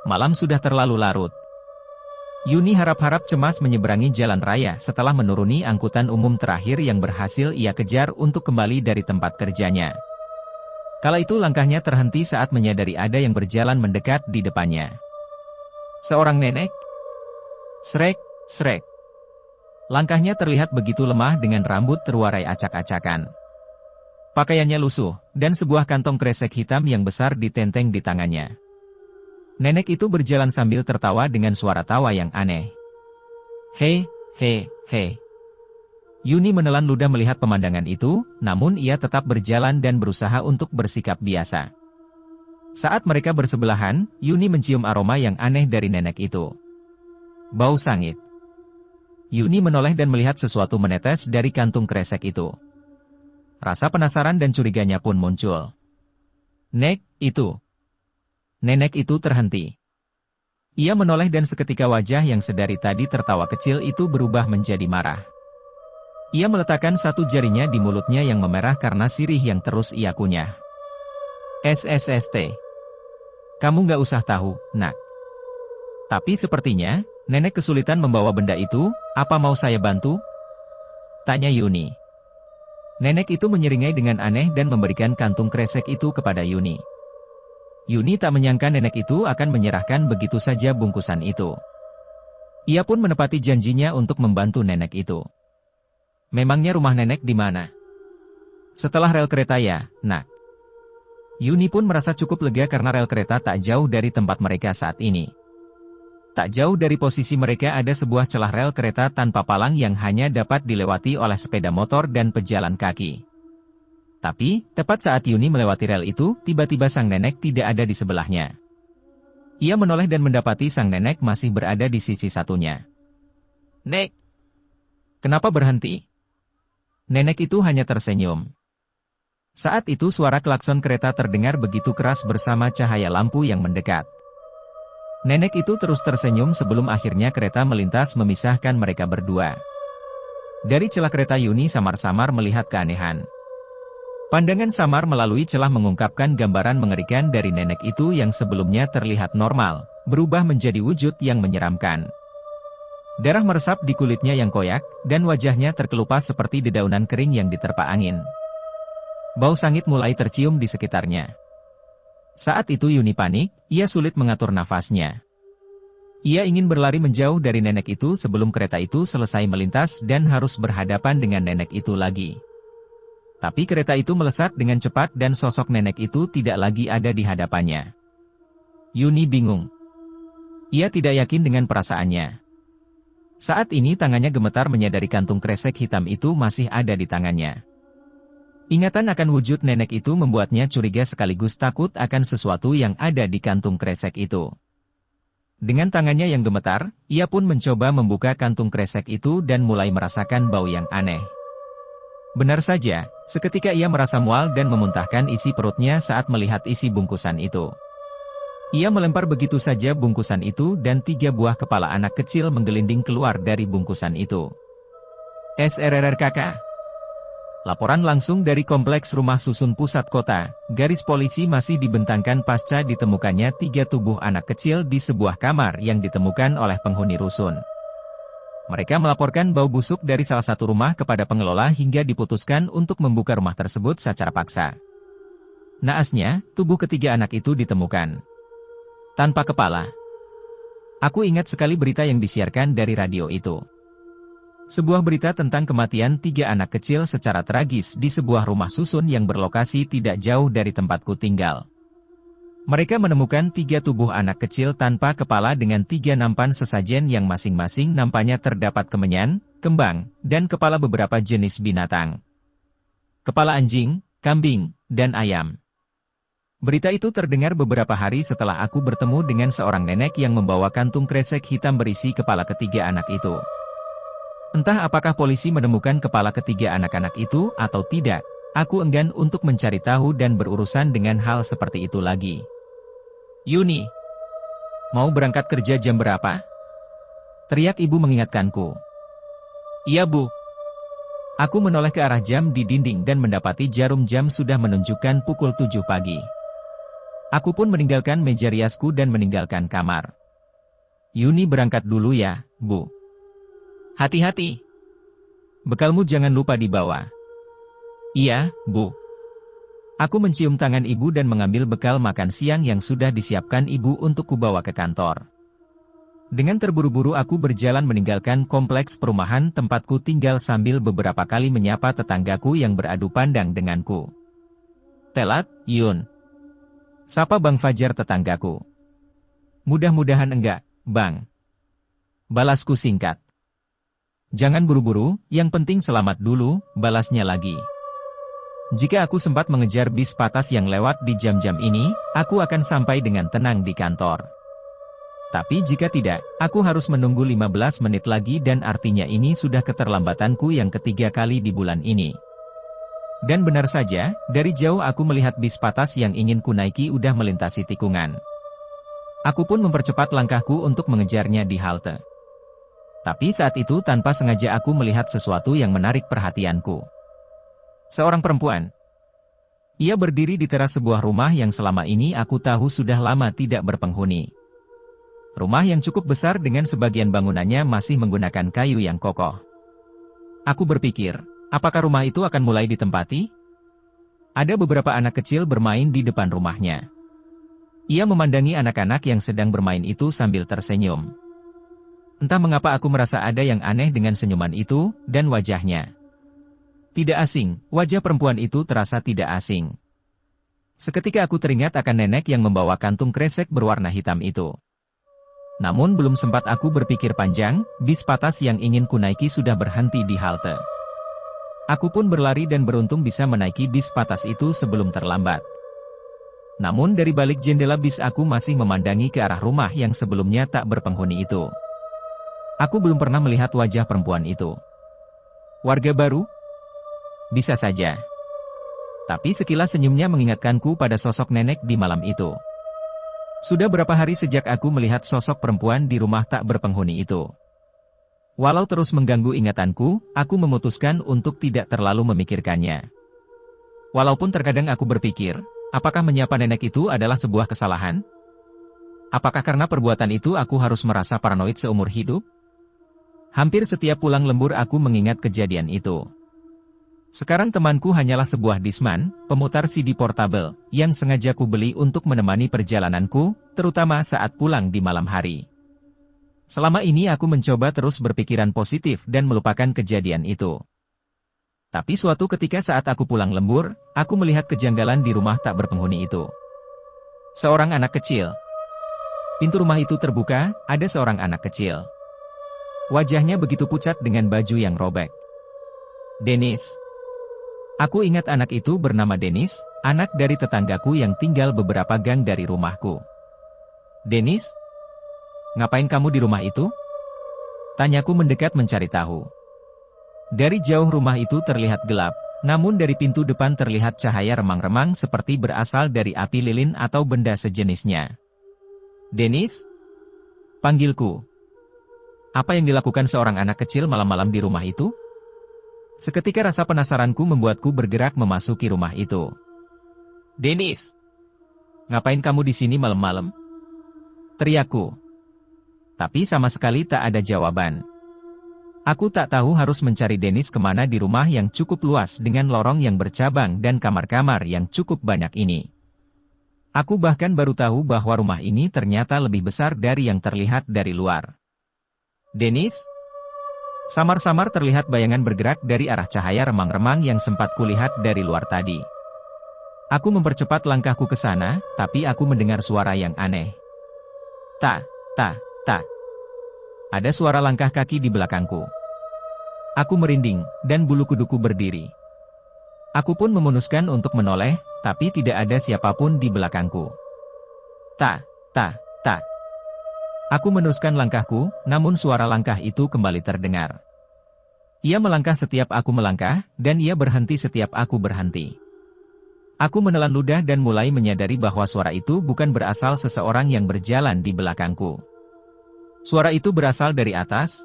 Malam sudah terlalu larut. Yuni harap-harap cemas menyeberangi jalan raya setelah menuruni angkutan umum terakhir yang berhasil ia kejar untuk kembali dari tempat kerjanya. Kala itu langkahnya terhenti saat menyadari ada yang berjalan mendekat di depannya. Seorang nenek. Srek, srek. Langkahnya terlihat begitu lemah dengan rambut terurai acak-acakan. Pakaiannya lusuh, dan sebuah kantong kresek hitam yang besar ditenteng di tangannya. Nenek itu berjalan sambil tertawa dengan suara tawa yang aneh. He, he, he. Yuni menelan ludah melihat pemandangan itu, namun ia tetap berjalan dan berusaha untuk bersikap biasa. Saat mereka bersebelahan, Yuni mencium aroma yang aneh dari nenek itu. Bau sangit. Yuni menoleh dan melihat sesuatu menetes dari kantung kresek itu. Rasa penasaran dan curiganya pun muncul. Nek, itu. Nenek itu terhenti. Ia menoleh dan seketika wajah yang sedari tadi tertawa kecil itu berubah menjadi marah. Ia meletakkan satu jarinya di mulutnya yang memerah karena sirih yang terus ia kunyah. SSST. Kamu nggak usah tahu, nak. Tapi sepertinya, nenek kesulitan membawa benda itu, apa mau saya bantu? Tanya Yuni. Nenek itu menyeringai dengan aneh dan memberikan kantung kresek itu kepada Yuni. Yuni tak menyangka nenek itu akan menyerahkan begitu saja bungkusan itu. Ia pun menepati janjinya untuk membantu nenek itu. Memangnya rumah nenek di mana? Setelah rel kereta ya, nak. Yuni pun merasa cukup lega karena rel kereta tak jauh dari tempat mereka saat ini. Tak jauh dari posisi mereka ada sebuah celah rel kereta tanpa palang yang hanya dapat dilewati oleh sepeda motor dan pejalan kaki. Tapi, tepat saat Yuni melewati rel itu, tiba-tiba sang nenek tidak ada di sebelahnya. Ia menoleh dan mendapati sang nenek masih berada di sisi satunya. Nek! Kenapa berhenti? Nenek itu hanya tersenyum. Saat itu suara klakson kereta terdengar begitu keras bersama cahaya lampu yang mendekat. Nenek itu terus tersenyum sebelum akhirnya kereta melintas memisahkan mereka berdua. Dari celah kereta Yuni samar-samar melihat keanehan. Pandangan samar melalui celah mengungkapkan gambaran mengerikan dari nenek itu yang sebelumnya terlihat normal, berubah menjadi wujud yang menyeramkan. Darah meresap di kulitnya yang koyak, dan wajahnya terkelupas seperti dedaunan kering yang diterpa angin. Bau sangit mulai tercium di sekitarnya. Saat itu Yuni panik, ia sulit mengatur nafasnya. Ia ingin berlari menjauh dari nenek itu sebelum kereta itu selesai melintas dan harus berhadapan dengan nenek itu lagi. Tapi kereta itu melesat dengan cepat dan sosok nenek itu tidak lagi ada di hadapannya. Yuni bingung. Ia tidak yakin dengan perasaannya. Saat ini tangannya gemetar menyadari kantung kresek hitam itu masih ada di tangannya. Ingatan akan wujud nenek itu membuatnya curiga sekaligus takut akan sesuatu yang ada di kantung kresek itu. Dengan tangannya yang gemetar, ia pun mencoba membuka kantung kresek itu dan mulai merasakan bau yang aneh. Benar saja, seketika ia merasa mual dan memuntahkan isi perutnya saat melihat isi bungkusan itu. Ia melempar begitu saja bungkusan itu dan 3 buah kepala anak kecil menggelinding keluar dari bungkusan itu. SRRKK. Laporan langsung dari Kompleks Rumah Susun Pusat Kota, garis polisi masih dibentangkan pasca ditemukannya 3 tubuh anak kecil di sebuah kamar yang ditemukan oleh penghuni rusun. Mereka melaporkan bau busuk dari salah satu rumah kepada pengelola hingga diputuskan untuk membuka rumah tersebut secara paksa. Naasnya, tubuh ketiga anak itu ditemukan tanpa kepala. Aku ingat sekali berita yang disiarkan dari radio itu. Sebuah berita tentang kematian 3 anak kecil secara tragis di sebuah rumah susun yang berlokasi tidak jauh dari tempatku tinggal. Mereka menemukan 3 tubuh anak kecil tanpa kepala dengan 3 nampan sesajen yang masing-masing nampaknya terdapat kemenyan, kembang, dan kepala beberapa jenis binatang. Kepala anjing, kambing, dan ayam. Berita itu terdengar beberapa hari setelah aku bertemu dengan seorang nenek yang membawa kantung kresek hitam berisi kepala ketiga anak itu. Entah apakah polisi menemukan kepala ketiga anak-anak itu atau tidak, aku enggan untuk mencari tahu dan berurusan dengan hal seperti itu lagi. Yuni, mau berangkat kerja jam berapa? Teriak ibu mengingatkanku. Iya bu. Aku menoleh ke arah jam di dinding dan mendapati jarum jam sudah menunjukkan pukul 7 pagi. Aku pun meninggalkan meja riasku dan meninggalkan kamar. Yuni berangkat dulu ya, Bu. Hati-hati. Bekalmu jangan lupa dibawa. Iya, Bu. Aku mencium tangan ibu dan mengambil bekal makan siang yang sudah disiapkan ibu untuk kubawa ke kantor. Dengan terburu-buru aku berjalan meninggalkan kompleks perumahan tempatku tinggal sambil beberapa kali menyapa tetanggaku yang beradu pandang denganku. Telat, Yun. Sapa Bang Fajar tetanggaku. Mudah-mudahan enggak, Bang. Balasku singkat. Jangan buru-buru, yang penting selamat dulu, balasnya lagi. Jika aku sempat mengejar bis patas yang lewat di jam-jam ini, aku akan sampai dengan tenang di kantor. Tapi jika tidak, aku harus menunggu 15 menit lagi dan artinya ini sudah keterlambatanku yang ketiga kali di bulan ini. Dan benar saja, dari jauh aku melihat bis patas yang ingin kunaiki udah melintasi tikungan. Aku pun mempercepat langkahku untuk mengejarnya di halte. Tapi saat itu tanpa sengaja aku melihat sesuatu yang menarik perhatianku. Seorang perempuan. Ia berdiri di teras sebuah rumah yang selama ini aku tahu sudah lama tidak berpenghuni. Rumah yang cukup besar dengan sebagian bangunannya masih menggunakan kayu yang kokoh. Aku berpikir, apakah rumah itu akan mulai ditempati? Ada beberapa anak kecil bermain di depan rumahnya. Ia memandangi anak-anak yang sedang bermain itu sambil tersenyum. Entah mengapa aku merasa ada yang aneh dengan senyuman itu, dan wajahnya. Tidak asing, wajah perempuan itu terasa tidak asing. Seketika aku teringat akan nenek yang membawa kantung kresek berwarna hitam itu. Namun belum sempat aku berpikir panjang, bis patas yang ingin kunaiki sudah berhenti di halte. Aku pun berlari dan beruntung bisa menaiki bis patas itu sebelum terlambat. Namun dari balik jendela bis aku masih memandangi ke arah rumah yang sebelumnya tak berpenghuni itu. Aku belum pernah melihat wajah perempuan itu. Warga baru? Bisa saja. Tapi sekilas senyumnya mengingatkanku pada sosok nenek di malam itu. Sudah berapa hari sejak aku melihat sosok perempuan di rumah tak berpenghuni itu. Walau terus mengganggu ingatanku, aku memutuskan untuk tidak terlalu memikirkannya. Walaupun terkadang aku berpikir, apakah menyapa nenek itu adalah sebuah kesalahan? Apakah karena perbuatan itu aku harus merasa paranoid seumur hidup? Hampir setiap pulang lembur aku mengingat kejadian itu. Sekarang temanku hanyalah sebuah disman, pemutar CD portable, yang sengaja ku beli untuk menemani perjalananku, terutama saat pulang di malam hari. Selama ini aku mencoba terus berpikiran positif dan melupakan kejadian itu. Tapi suatu ketika saat aku pulang lembur, aku melihat kejanggalan di rumah tak berpenghuni itu. Seorang anak kecil. Pintu rumah itu terbuka, ada seorang anak kecil. Wajahnya begitu pucat dengan baju yang robek. Dennis. Aku ingat anak itu bernama Dennis, anak dari tetanggaku yang tinggal beberapa gang dari rumahku. Dennis? Ngapain kamu di rumah itu? Tanyaku mendekat mencari tahu. Dari jauh rumah itu terlihat gelap, namun dari pintu depan terlihat cahaya remang-remang seperti berasal dari api lilin atau benda sejenisnya. Dennis? Panggilku. Apa yang dilakukan seorang anak kecil malam-malam di rumah itu? Seketika rasa penasaranku membuatku bergerak memasuki rumah itu. Dennis! Ngapain kamu di sini malam-malam? Teriakku. Tapi sama sekali tak ada jawaban. Aku tak tahu harus mencari Dennis kemana di rumah yang cukup luas dengan lorong yang bercabang dan kamar-kamar yang cukup banyak ini. Aku bahkan baru tahu bahwa rumah ini ternyata lebih besar dari yang terlihat dari luar. Dennis? Samar-samar terlihat bayangan bergerak dari arah cahaya remang-remang yang sempat kulihat dari luar tadi. Aku mempercepat langkahku ke sana, tapi aku mendengar suara yang aneh. Tak. Ada suara langkah kaki di belakangku. Aku merinding, dan bulu kuduku berdiri. Aku pun memutuskan untuk menoleh, tapi tidak ada siapapun di belakangku. Tak. Aku meneruskan langkahku, namun suara langkah itu kembali terdengar. Ia melangkah setiap aku melangkah, dan ia berhenti setiap aku berhenti. Aku menelan ludah dan mulai menyadari bahwa suara itu bukan berasal seseorang yang berjalan di belakangku. Suara itu berasal dari atas.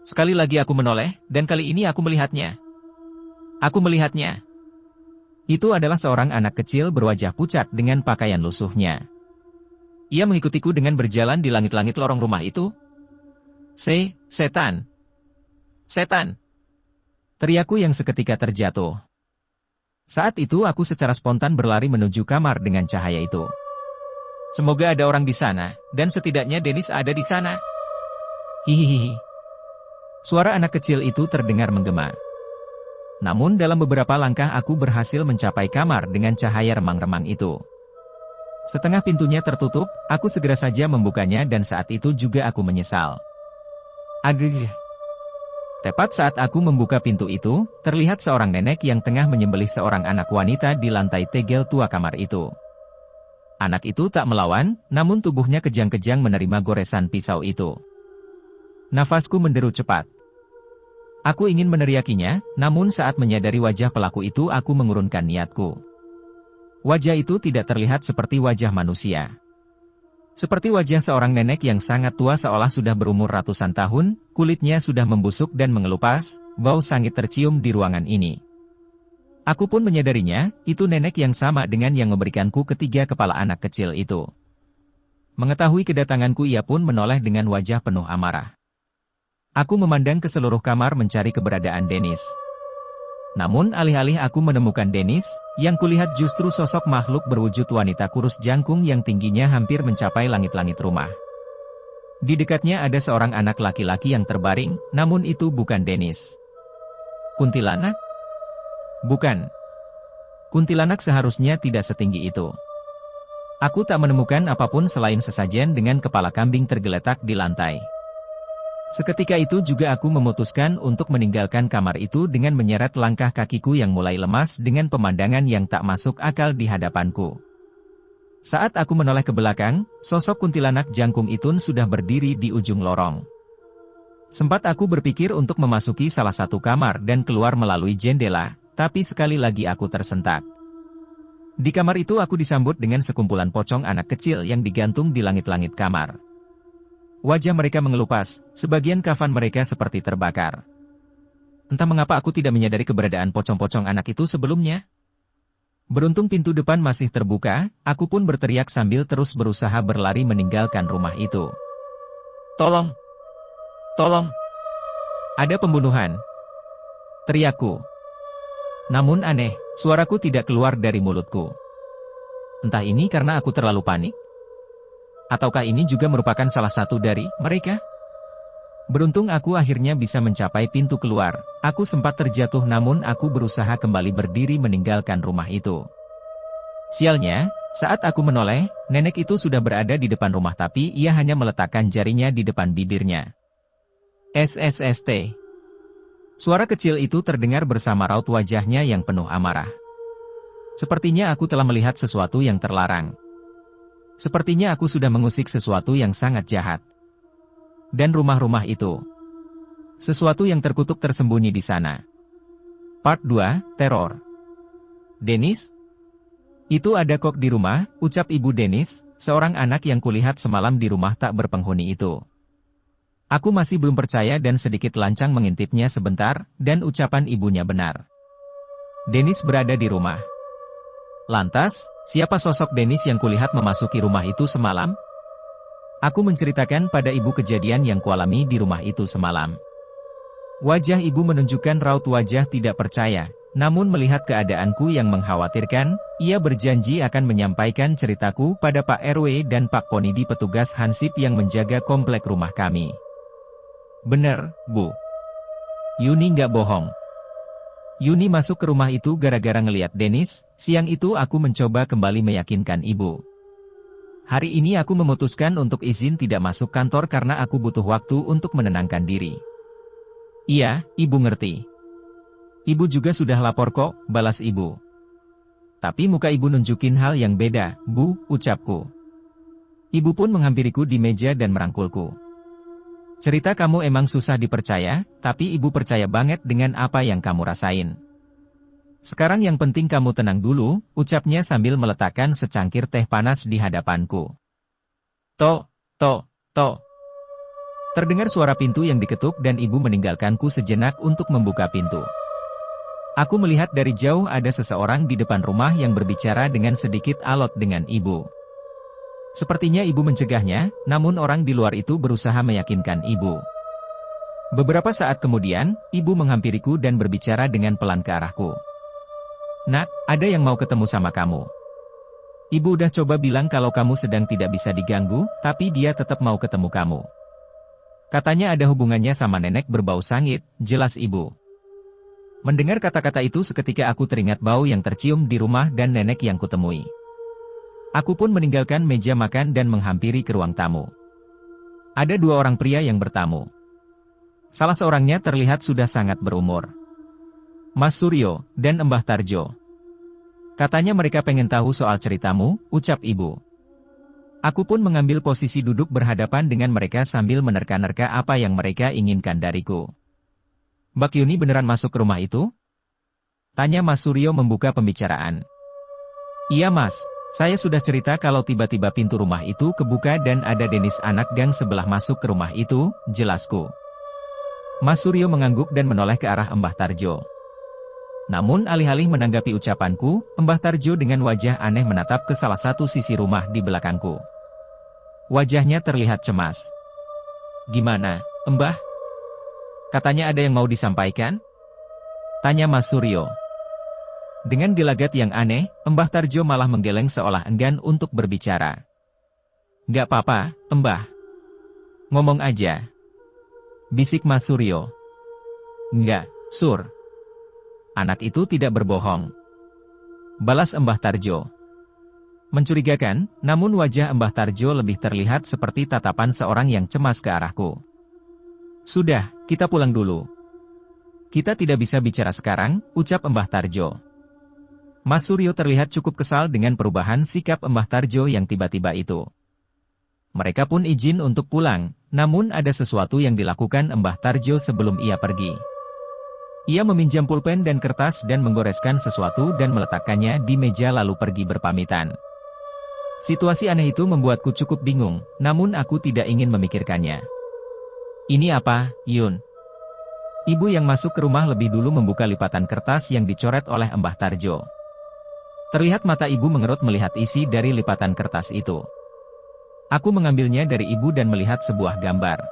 Sekali lagi aku menoleh, dan kali ini aku melihatnya. Aku melihatnya. Itu adalah seorang anak kecil berwajah pucat dengan pakaian lusuhnya. Ia mengikutiku dengan berjalan di langit-langit lorong rumah itu. Setan! Setan! Teriakku yang seketika terjatuh. Saat itu aku secara spontan berlari menuju kamar dengan cahaya itu. Semoga ada orang di sana, dan setidaknya Dennis ada di sana. Hihihi. Suara anak kecil itu terdengar menggema. Namun dalam beberapa langkah aku berhasil mencapai kamar dengan cahaya remang-remang itu. Setengah pintunya tertutup, aku segera saja membukanya dan saat itu juga aku menyesal. Agih. Tepat saat aku membuka pintu itu, terlihat seorang nenek yang tengah menyembelih seorang anak wanita di lantai tegel tua kamar itu. Anak itu tak melawan, namun tubuhnya kejang-kejang menerima goresan pisau itu. Nafasku menderu cepat. Aku ingin meneriakinya, namun saat menyadari wajah pelaku itu aku mengurungkan niatku. Wajah itu tidak terlihat seperti wajah manusia. Seperti wajah seorang nenek yang sangat tua seolah sudah berumur ratusan tahun, kulitnya sudah membusuk dan mengelupas, bau sangit tercium di ruangan ini. Aku pun menyadarinya, itu nenek yang sama dengan yang memberikanku ketiga kepala anak kecil itu. Mengetahui kedatanganku ia pun menoleh dengan wajah penuh amarah. Aku memandang ke seluruh kamar mencari keberadaan Dennis. Namun alih-alih aku menemukan Dennis, yang kulihat justru sosok makhluk berwujud wanita kurus jangkung yang tingginya hampir mencapai langit-langit rumah. Di dekatnya ada seorang anak laki-laki yang terbaring, namun itu bukan Dennis. Kuntilanak? Bukan. Kuntilanak seharusnya tidak setinggi itu. Aku tak menemukan apapun selain sesajen dengan kepala kambing tergeletak di lantai. Seketika itu juga aku memutuskan untuk meninggalkan kamar itu dengan menyeret langkah kakiku yang mulai lemas dengan pemandangan yang tak masuk akal di hadapanku. Saat aku menoleh ke belakang, sosok kuntilanak jangkung itu sudah berdiri di ujung lorong. Sempat aku berpikir untuk memasuki salah satu kamar dan keluar melalui jendela, tapi sekali lagi aku tersentak. Di kamar itu aku disambut dengan sekumpulan pocong anak kecil yang digantung di langit-langit kamar. Wajah mereka mengelupas, sebagian kafan mereka seperti terbakar. Entah mengapa aku tidak menyadari keberadaan pocong-pocong anak itu sebelumnya. Beruntung pintu depan masih terbuka, aku pun berteriak sambil terus berusaha berlari meninggalkan rumah itu. Tolong! Tolong! Ada pembunuhan! Teriakku. Namun aneh, suaraku tidak keluar dari mulutku. Entah ini karena aku terlalu panik? Ataukah ini juga merupakan salah satu dari mereka? Beruntung aku akhirnya bisa mencapai pintu keluar. Aku sempat terjatuh namun aku berusaha kembali berdiri meninggalkan rumah itu. Sialnya, saat aku menoleh, nenek itu sudah berada di depan rumah tapi ia hanya meletakkan jarinya di depan bibirnya. SSST. Suara kecil itu terdengar bersama raut wajahnya yang penuh amarah. Sepertinya aku telah melihat sesuatu yang terlarang. Sepertinya aku sudah mengusik sesuatu yang sangat jahat. Dan rumah-rumah itu. Sesuatu yang terkutuk tersembunyi di sana. Part 2, Teror. Dennis? Itu ada kok di rumah, ucap ibu Dennis, seorang anak yang kulihat semalam di rumah tak berpenghuni itu. Aku masih belum percaya dan sedikit lancang mengintipnya sebentar, dan ucapan ibunya benar. Dennis berada di rumah. Lantas, siapa sosok Dennis yang kulihat memasuki rumah itu semalam? Aku menceritakan pada ibu kejadian yang kualami di rumah itu semalam. Wajah ibu menunjukkan raut wajah tidak percaya, namun melihat keadaanku yang mengkhawatirkan, ia berjanji akan menyampaikan ceritaku pada Pak RW dan Pak Ponidi petugas Hansip yang menjaga komplek rumah kami. Bener, Bu. Yuni nggak bohong. Yuni masuk ke rumah itu gara-gara ngeliat Dennis. Siang itu aku mencoba kembali meyakinkan ibu. Hari ini aku memutuskan untuk izin tidak masuk kantor karena aku butuh waktu untuk menenangkan diri. Iya, ibu ngerti. Ibu juga sudah lapor kok, balas ibu. Tapi muka ibu nunjukin hal yang beda, Bu, ucapku. Ibu pun menghampiriku di meja dan merangkulku. Cerita kamu emang susah dipercaya, tapi ibu percaya banget dengan apa yang kamu rasain. Sekarang yang penting kamu tenang dulu, ucapnya sambil meletakkan secangkir teh panas di hadapanku. Tok, tok, tok. Terdengar suara pintu yang diketuk dan ibu meninggalkanku sejenak untuk membuka pintu. Aku melihat dari jauh ada seseorang di depan rumah yang berbicara dengan sedikit alot dengan ibu. Sepertinya ibu mencegahnya, namun orang di luar itu berusaha meyakinkan ibu. Beberapa saat kemudian, ibu menghampiriku dan berbicara dengan pelan ke arahku. "Nak, ada yang mau ketemu sama kamu. Ibu udah coba bilang kalau kamu sedang tidak bisa diganggu, tapi dia tetap mau ketemu kamu. Katanya ada hubungannya sama nenek berbau sangit," jelas ibu. Mendengar kata-kata itu seketika aku teringat bau yang tercium di rumah dan nenek yang kutemui. Aku pun meninggalkan meja makan dan menghampiri ke ruang tamu. Ada dua orang pria yang bertamu. Salah seorangnya terlihat sudah sangat berumur. "Mas Suryo dan Mbah Tarjo. Katanya mereka pengen tahu soal ceritamu," ucap ibu. Aku pun mengambil posisi duduk berhadapan dengan mereka sambil menerka-nerka apa yang mereka inginkan dariku. "Mbak Yuni beneran masuk ke rumah itu?" tanya Mas Suryo membuka pembicaraan. "Iya Mas, saya sudah cerita kalau tiba-tiba pintu rumah itu kebuka dan ada Denis anak gang sebelah masuk ke rumah itu," jelasku. Mas Suryo mengangguk dan menoleh ke arah Mbah Tarjo. Namun alih-alih menanggapi ucapanku, Mbah Tarjo dengan wajah aneh menatap ke salah satu sisi rumah di belakangku. Wajahnya terlihat cemas. "Gimana, Mbah? Katanya ada yang mau disampaikan?" tanya Mas Suryo. Dengan gelagat yang aneh, Mbah Tarjo malah menggeleng seolah enggan untuk berbicara. "Nggak apa-apa, Mbah. Ngomong aja," bisik Mas Suryo. "Nggak, Sur. Anak itu tidak berbohong," balas Mbah Tarjo. Mencurigakan, namun wajah Mbah Tarjo lebih terlihat seperti tatapan seorang yang cemas ke arahku. "Sudah, kita pulang dulu. Kita tidak bisa bicara sekarang," ucap Mbah Tarjo. Mas Suryo terlihat cukup kesal dengan perubahan sikap Mbah Tarjo yang tiba-tiba itu. Mereka pun izin untuk pulang, namun ada sesuatu yang dilakukan Mbah Tarjo sebelum ia pergi. Ia meminjam pulpen dan kertas dan menggoreskan sesuatu dan meletakkannya di meja lalu pergi berpamitan. Situasi aneh itu membuatku cukup bingung, namun aku tidak ingin memikirkannya. "Ini apa, Yun?" Ibu yang masuk ke rumah lebih dulu membuka lipatan kertas yang dicoret oleh Mbah Tarjo. Terlihat mata ibu mengerut melihat isi dari lipatan kertas itu. Aku mengambilnya dari ibu dan melihat sebuah gambar.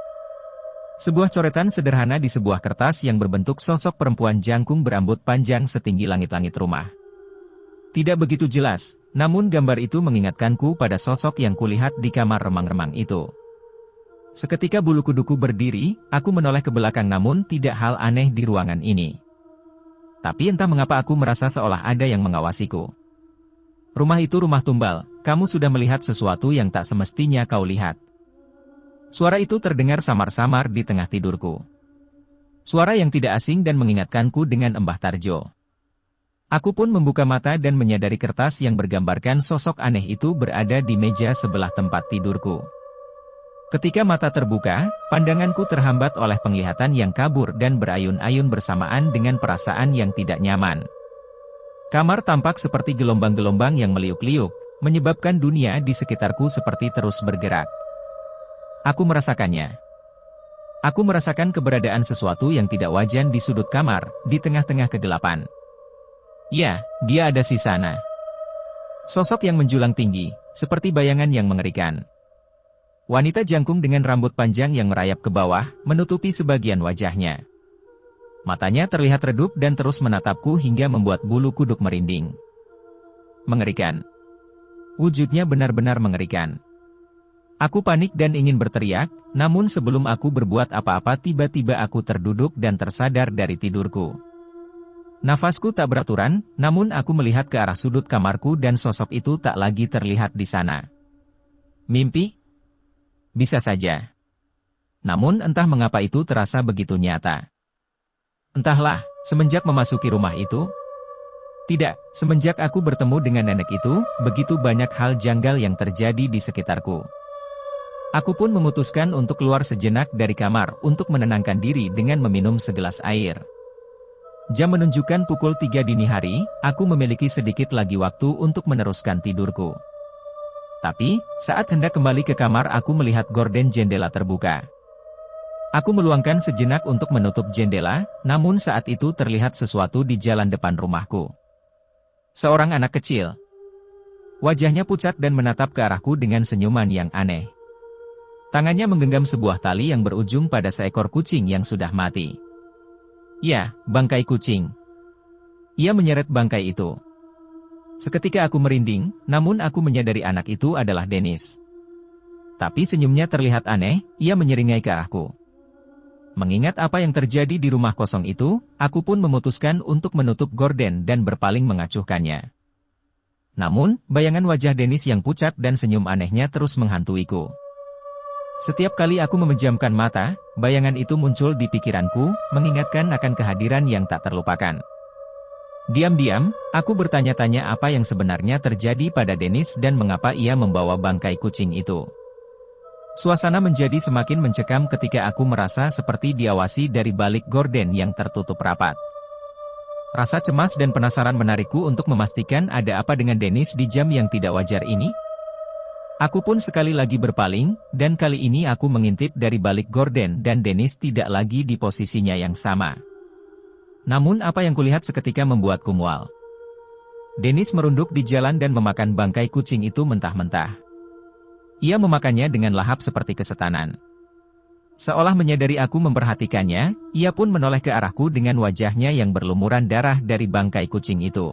Sebuah coretan sederhana di sebuah kertas yang berbentuk sosok perempuan jangkung berambut panjang setinggi langit-langit rumah. Tidak begitu jelas, namun gambar itu mengingatkanku pada sosok yang kulihat di kamar remang-remang itu. Seketika bulu kuduku berdiri, aku menoleh ke belakang namun tidak hal aneh di ruangan ini. Tapi entah mengapa aku merasa seolah ada yang mengawasiku. "Rumah itu rumah tumbal, kamu sudah melihat sesuatu yang tak semestinya kau lihat." Suara itu terdengar samar-samar di tengah tidurku. Suara yang tidak asing dan mengingatkanku dengan Mbah Tarjo. Aku pun membuka mata dan menyadari kertas yang bergambarkan sosok aneh itu berada di meja sebelah tempat tidurku. Ketika mata terbuka, pandanganku terhambat oleh penglihatan yang kabur dan berayun-ayun bersamaan dengan perasaan yang tidak nyaman. Kamar tampak seperti gelombang-gelombang yang meliuk-liuk, menyebabkan dunia di sekitarku seperti terus bergerak. Aku merasakannya. Aku merasakan keberadaan sesuatu yang tidak wajar di sudut kamar, di tengah-tengah kegelapan. Ya, dia ada di sana. Sosok yang menjulang tinggi, seperti bayangan yang mengerikan. Wanita jangkung dengan rambut panjang yang merayap ke bawah, menutupi sebagian wajahnya. Matanya terlihat redup dan terus menatapku hingga membuat bulu kuduk merinding. Mengerikan. Wujudnya benar-benar mengerikan. Aku panik dan ingin berteriak, namun sebelum aku berbuat apa-apa tiba-tiba aku terduduk dan tersadar dari tidurku. Nafasku tak beraturan, namun aku melihat ke arah sudut kamarku dan sosok itu tak lagi terlihat di sana. Mimpi? Bisa saja. Namun entah mengapa itu terasa begitu nyata. Entahlah, semenjak memasuki rumah itu. Tidak, semenjak aku bertemu dengan nenek itu, begitu banyak hal janggal yang terjadi di sekitarku. Aku pun memutuskan untuk keluar sejenak dari kamar untuk menenangkan diri dengan meminum segelas air. Jam menunjukkan pukul 3 dini hari, aku memiliki sedikit lagi waktu untuk meneruskan tidurku. Tapi, saat hendak kembali ke kamar aku melihat gorden jendela terbuka. Aku meluangkan sejenak untuk menutup jendela, namun saat itu terlihat sesuatu di jalan depan rumahku. Seorang anak kecil. Wajahnya pucat dan menatap ke arahku dengan senyuman yang aneh. Tangannya menggenggam sebuah tali yang berujung pada seekor kucing yang sudah mati. Ya, bangkai kucing. Ia menyeret bangkai itu. Seketika aku merinding, namun aku menyadari anak itu adalah Dennis. Tapi senyumnya terlihat aneh, ia menyeringai ke arahku. Mengingat apa yang terjadi di rumah kosong itu, aku pun memutuskan untuk menutup gorden dan berpaling mengacuhkannya. Namun, bayangan wajah Dennis yang pucat dan senyum anehnya terus menghantuiku. Setiap kali aku memejamkan mata, bayangan itu muncul di pikiranku, mengingatkan akan kehadiran yang tak terlupakan. Diam-diam, aku bertanya-tanya apa yang sebenarnya terjadi pada Dennis dan mengapa ia membawa bangkai kucing itu. Suasana menjadi semakin mencekam ketika aku merasa seperti diawasi dari balik gorden yang tertutup rapat. Rasa cemas dan penasaran menarikku untuk memastikan ada apa dengan Dennis di jam yang tidak wajar ini. Aku pun sekali lagi berpaling, dan kali ini aku mengintip dari balik gorden dan Dennis tidak lagi di posisinya yang sama. Namun apa yang kulihat seketika membuatku mual. Dennis merunduk di jalan dan memakan bangkai kucing itu mentah-mentah. Ia memakannya dengan lahap seperti kesetanan. Seolah menyadari aku memperhatikannya, ia pun menoleh ke arahku dengan wajahnya yang berlumuran darah dari bangkai kucing itu.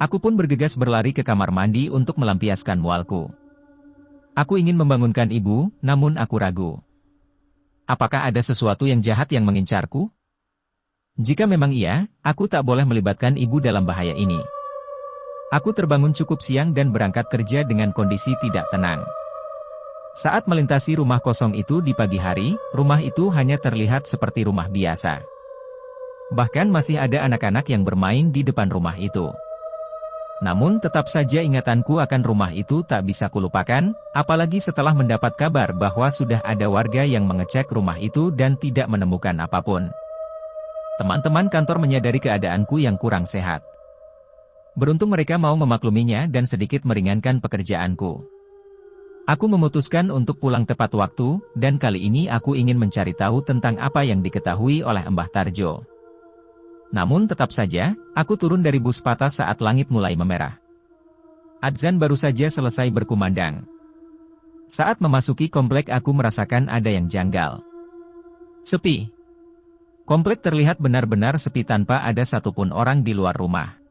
Aku pun bergegas berlari ke kamar mandi untuk melampiaskan mualku. Aku ingin membangunkan ibu, namun aku ragu. Apakah ada sesuatu yang jahat yang mengincarku? Jika memang iya, aku tak boleh melibatkan ibu dalam bahaya ini. Aku terbangun cukup siang dan berangkat kerja dengan kondisi tidak tenang. Saat melintasi rumah kosong itu di pagi hari, rumah itu hanya terlihat seperti rumah biasa. Bahkan masih ada anak-anak yang bermain di depan rumah itu. Namun tetap saja ingatanku akan rumah itu tak bisa kulupakan, apalagi setelah mendapat kabar bahwa sudah ada warga yang mengecek rumah itu dan tidak menemukan apapun. Teman-teman kantor menyadari keadaanku yang kurang sehat. Beruntung mereka mau memakluminya dan sedikit meringankan pekerjaanku. Aku memutuskan untuk pulang tepat waktu, dan kali ini aku ingin mencari tahu tentang apa yang diketahui oleh Mbah Tarjo. Namun tetap saja, aku turun dari bus patah saat langit mulai memerah. Adzan baru saja selesai berkumandang. Saat memasuki komplek aku merasakan ada yang janggal. Sepi. Komplek terlihat benar-benar sepi tanpa ada satupun orang di luar rumah.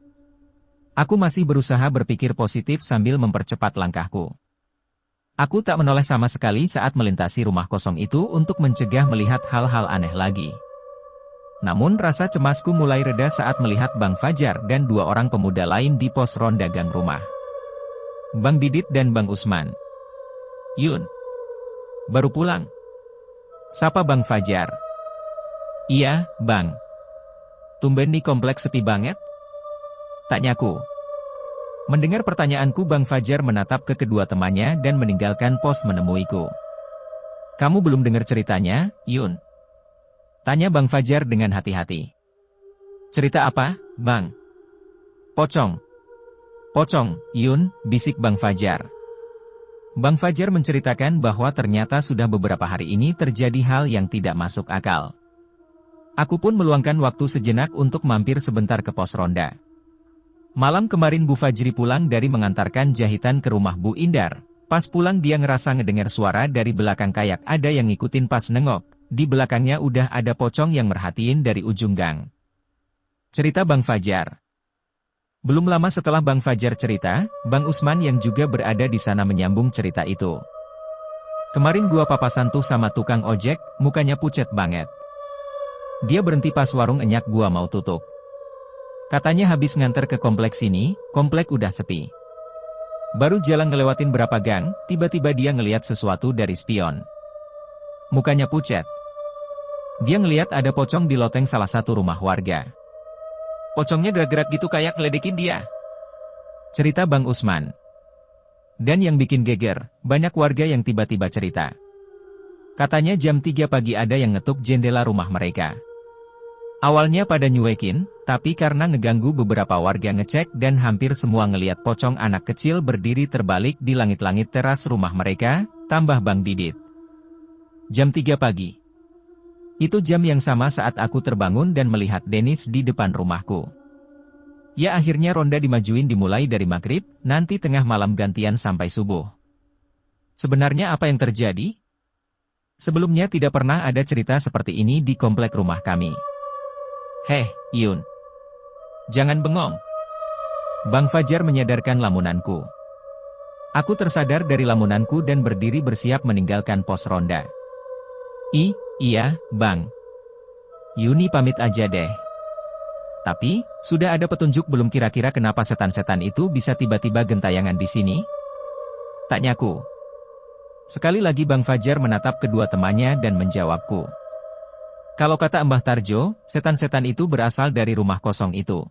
Aku masih berusaha berpikir positif sambil mempercepat langkahku. Aku tak menoleh sama sekali saat melintasi rumah kosong itu untuk mencegah melihat hal-hal aneh lagi. Namun rasa cemasku mulai reda saat melihat Bang Fajar dan dua orang pemuda lain di pos ronda gang rumah. Bang Didit dan Bang Usman. Yun. Baru pulang? Sapa Bang Fajar. Iya, Bang. Tumben di kompleks sepi banget? Tanyaku. Mendengar pertanyaanku, Bang Fajar menatap ke kedua temannya dan meninggalkan pos menemuiku. Kamu belum dengar ceritanya, Yun? Tanya Bang Fajar dengan hati-hati. Cerita apa, Bang? Pocong. Pocong, Yun, bisik Bang Fajar. Bang Fajar menceritakan bahwa ternyata sudah beberapa hari ini terjadi hal yang tidak masuk akal. Aku pun meluangkan waktu sejenak untuk mampir sebentar ke pos ronda. Malam kemarin Bu Fajri pulang dari mengantarkan jahitan ke rumah Bu Indar. Pas pulang dia ngerasa ngedengar suara dari belakang kayak ada yang ngikutin pas nengok. Di belakangnya udah ada pocong yang merhatiin dari ujung gang. Cerita Bang Fajar. Belum lama setelah Bang Fajar cerita, Bang Usman yang juga berada di sana menyambung cerita itu. Kemarin gua papasan tuh sama tukang ojek, mukanya pucet banget. Dia berhenti pas warung enyak gua mau tutup. Katanya habis nganter ke kompleks ini, komplek udah sepi. Baru jalan ngelewatin berapa gang, tiba-tiba dia ngeliat sesuatu dari spion. Mukanya pucet. Dia ngeliat ada pocong di loteng salah satu rumah warga. Pocongnya gerak-gerak gitu kayak ngeledekin dia. Cerita Bang Usman. Dan yang bikin geger, banyak warga yang tiba-tiba cerita. Katanya jam 3 pagi ada yang ngetuk jendela rumah mereka. Awalnya pada nyuekin, tapi karena ngeganggu beberapa warga ngecek dan hampir semua ngeliat pocong anak kecil berdiri terbalik di langit-langit teras rumah mereka, tambah Bang Didit. Jam 3 pagi. Itu jam yang sama saat aku terbangun dan melihat Dennis di depan rumahku. Ya akhirnya ronda dimajuin dimulai dari maghrib, nanti tengah malam gantian sampai subuh. Sebenarnya apa yang terjadi? Sebelumnya tidak pernah ada cerita seperti ini di komplek rumah kami. Heh, Yun. Jangan bengong. Bang Fajar menyadarkan lamunanku. Aku tersadar dari lamunanku dan berdiri bersiap meninggalkan pos ronda. Iya, Bang. Yuni pamit aja deh. Tapi, sudah ada petunjuk belum kira-kira kenapa setan-setan itu bisa tiba-tiba gentayangan di sini? Tanyaku. Sekali lagi Bang Fajar menatap kedua temannya dan menjawabku. Kalau kata Mbah Tarjo, setan-setan itu berasal dari rumah kosong itu.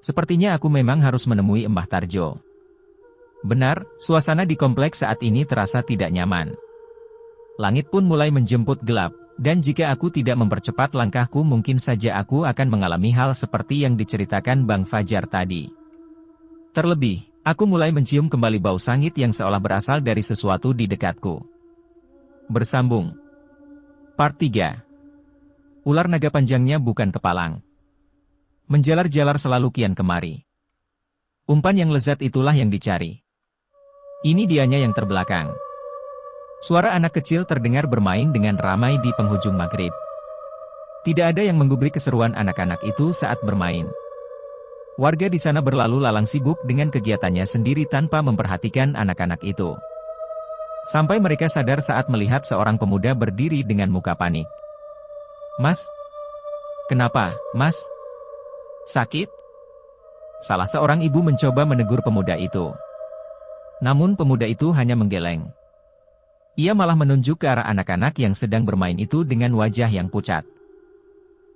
Sepertinya aku memang harus menemui Mbah Tarjo. Benar, suasana di kompleks saat ini terasa tidak nyaman. Langit pun mulai menjemput gelap, dan jika aku tidak mempercepat langkahku mungkin saja aku akan mengalami hal seperti yang diceritakan Bang Fajar tadi. Terlebih, aku mulai mencium kembali bau sangit yang seolah berasal dari sesuatu di dekatku. Bersambung. Part 3. Ular naga panjangnya bukan kepalang. Menjalar-jalar selalu kian kemari. Umpan yang lezat itulah yang dicari. Ini dianya yang terbelakang. Suara anak kecil terdengar bermain dengan ramai di penghujung maghrib. Tidak ada yang menggubris keseruan anak-anak itu saat bermain. Warga di sana berlalu lalang sibuk dengan kegiatannya sendiri tanpa memperhatikan anak-anak itu. Sampai mereka sadar saat melihat seorang pemuda berdiri dengan muka panik. Mas? Kenapa, Mas? Sakit? Salah seorang ibu mencoba menegur pemuda itu. Namun pemuda itu hanya menggeleng. Ia malah menunjuk ke arah anak-anak yang sedang bermain itu dengan wajah yang pucat.